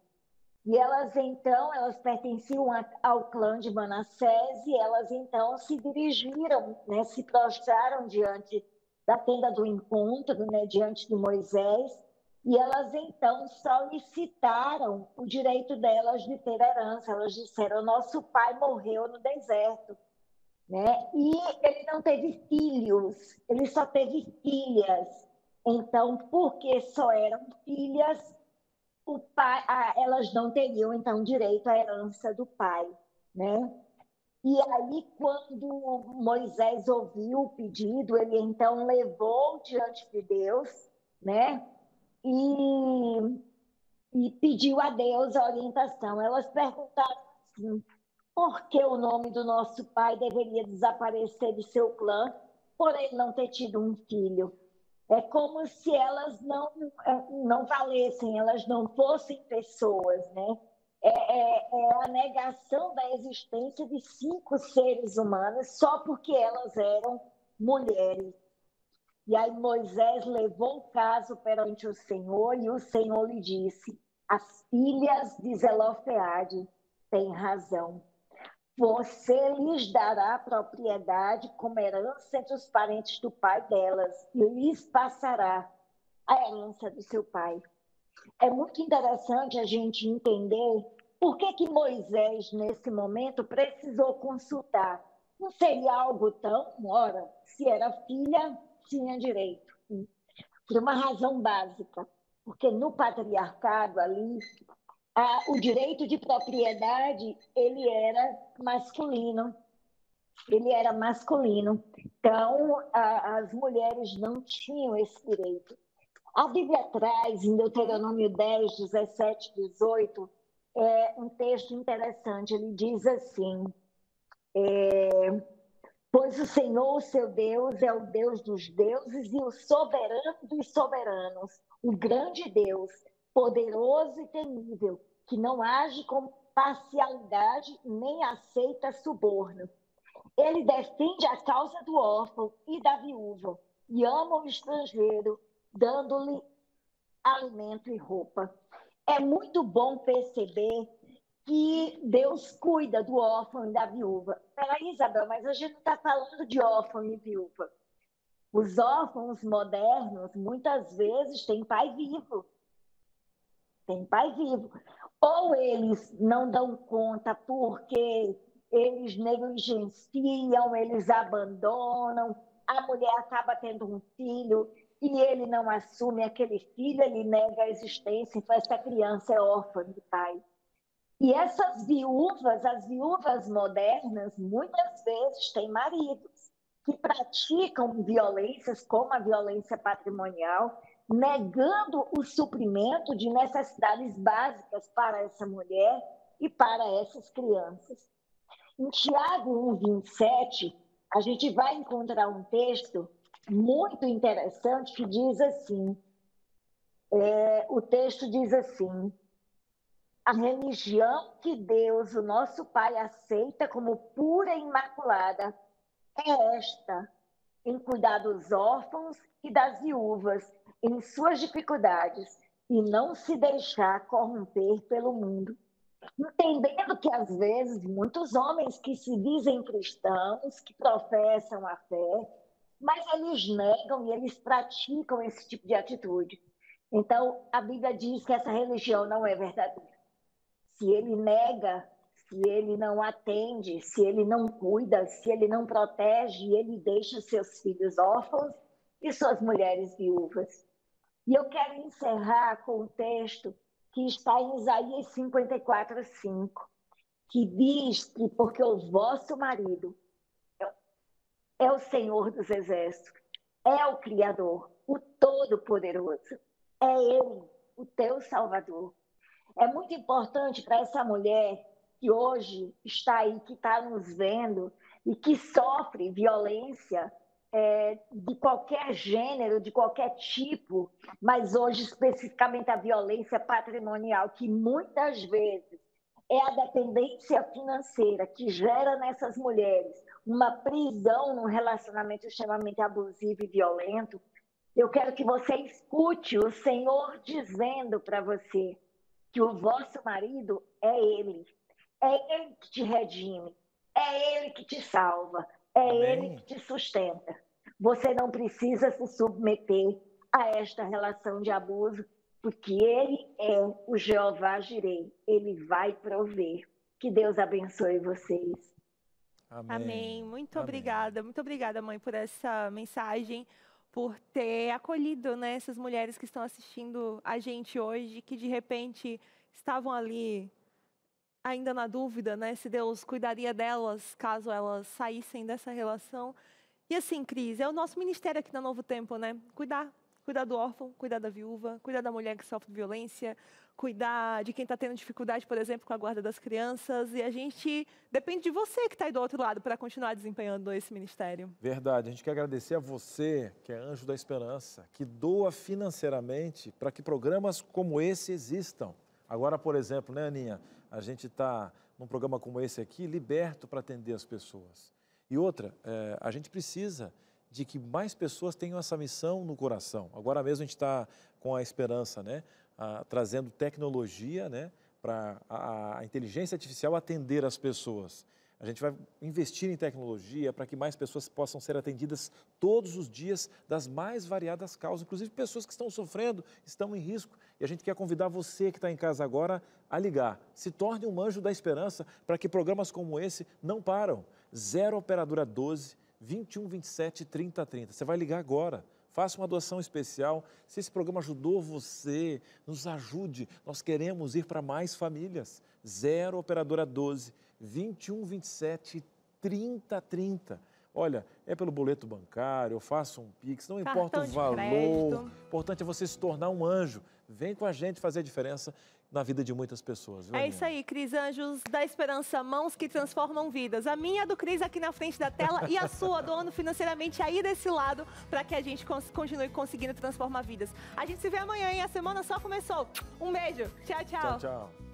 E elas pertenciam ao clã de Manassés, e elas então se dirigiram, né, se prostraram diante da tenda do encontro, né, diante de Moisés, e elas então solicitaram o direito delas de ter herança. Elas disseram: nosso pai morreu no deserto, né? E ele não teve filhos, ele só teve filhas. Então, porque só eram filhas, o pai, elas não teriam então direito à herança do pai, né? E aí, quando Moisés ouviu o pedido, ele então levou diante de Deus, né? E pediu a Deus a orientação. Elas perguntaram assim: por que o nome do nosso pai deveria desaparecer de seu clã por ele não ter tido um filho? É como se elas não valessem, elas não fossem pessoas, né? É a negação da existência de 5 seres humanos só porque elas eram mulheres. E aí Moisés levou o caso perante o Senhor e o Senhor lhe disse: as filhas de Zelofeade têm razão. Você lhes dará propriedade como herança entre os parentes do pai delas e lhes passará a herança do seu pai. É muito interessante a gente entender por que Moisés, nesse momento, precisou consultar. Não seria algo tão, ora, se era filha, tinha direito. Por uma razão básica, porque no patriarcado ali, o direito de propriedade, ele era masculino. Ele era masculino. Então, as mulheres não tinham esse direito. A Bíblia traz, em Deuteronômio 10, 17, 18, um texto interessante. Ele diz assim: pois o Senhor, o seu Deus, é o Deus dos deuses e o soberano dos soberanos, o grande Deus, poderoso e temível, que não age com parcialidade nem aceita suborno. Ele defende a causa do órfão e da viúva e ama o estrangeiro, dando-lhe alimento e roupa. É muito bom perceber que Deus cuida do órfão e da viúva. Peraí, Isabel, mas a gente não está falando de órfão e viúva. Os órfãos modernos, muitas vezes, têm pai vivo. Tem pai vivo. Ou eles não dão conta porque eles negligenciam, eles abandonam, a mulher acaba tendo um filho e ele não assume aquele filho, ele nega a existência, então essa criança é órfã de pai. E essas viúvas, as viúvas modernas, muitas vezes têm maridos que praticam violências, como a violência patrimonial, negando o suprimento de necessidades básicas para essa mulher e para essas crianças. Em Tiago 1:27, a gente vai encontrar um texto muito interessante que diz assim, o texto diz assim: a religião que Deus, o nosso Pai, aceita como pura e imaculada é esta, em cuidar dos órfãos e das viúvas, em suas dificuldades, e não se deixar corromper pelo mundo. Entendendo que, às vezes, muitos homens que se dizem cristãos, que professam a fé, mas eles negam e eles praticam esse tipo de atitude. Então, a Bíblia diz que essa religião não é verdadeira. Se ele nega, se ele não atende, se ele não cuida, se ele não protege, ele deixa seus filhos órfãos e suas mulheres viúvas. E eu quero encerrar com um texto que está em Isaías 54:5, que diz que porque o vosso marido é o Senhor dos Exércitos, é o Criador, o Todo-Poderoso, é Ele, o teu Salvador. É muito importante para essa mulher que hoje está aí, que está nos vendo e que sofre violência de qualquer gênero, de qualquer tipo, mas hoje especificamente a violência patrimonial, que muitas vezes é a dependência financeira que gera nessas mulheres uma prisão num relacionamento extremamente abusivo e violento. Eu quero que você escute o Senhor dizendo para você que o vosso marido é ele que te redime, é ele que te salva, é Amém. ele que te sustenta. Você não precisa se submeter a esta relação de abuso, porque ele é o Jeová Jireh, ele vai prover. Que Deus abençoe vocês. Amém. Amém. Muito obrigada, mãe, por essa mensagem, por ter acolhido, né, essas mulheres que estão assistindo a gente hoje, que de repente estavam ali ainda na dúvida, né, se Deus cuidaria delas caso elas saíssem dessa relação. E assim, Cris, é o nosso ministério aqui na Novo Tempo, né? Cuidar do órfão, cuidar da viúva, cuidar da mulher que sofre violência, cuidar de quem está tendo dificuldade, por exemplo, com a guarda das crianças. E a gente depende de você que está aí do outro lado para continuar desempenhando esse ministério. Verdade. A gente quer agradecer a você, que é Anjo da Esperança, que doa financeiramente para que programas como esse existam. Agora, por exemplo, né, Aninha? A gente está num programa como esse aqui, liberto para atender as pessoas. E outra, a gente precisa de que mais pessoas tenham essa missão no coração. Agora mesmo a gente está com a Esperança, né, trazendo tecnologia, né, para a inteligência artificial atender as pessoas. A gente vai investir em tecnologia para que mais pessoas possam ser atendidas todos os dias das mais variadas causas, inclusive pessoas que estão sofrendo, estão em risco. E a gente quer convidar você que está em casa agora a ligar. Se torne um anjo da esperança para que programas como esse não param. 0 operadora 12 21 27 30 30. Você vai ligar agora. Faça uma doação especial. Se esse programa ajudou você, nos ajude. Nós queremos ir para mais famílias. 0 operadora 12 21 27 30 30. Olha, é pelo boleto bancário, eu faço um Pix, não importa o valor. O importante é você se tornar um anjo. Vem com a gente fazer a diferença na vida de muitas pessoas. Viu, é isso aí, Cris, Anjos da Esperança, mãos que transformam vidas. A minha do Cris aqui na frente da tela e a sua, doando financeiramente aí desse lado, para que a gente continue conseguindo transformar vidas. A gente se vê amanhã e a semana só começou. Um beijo. Tchau, tchau. Tchau, tchau.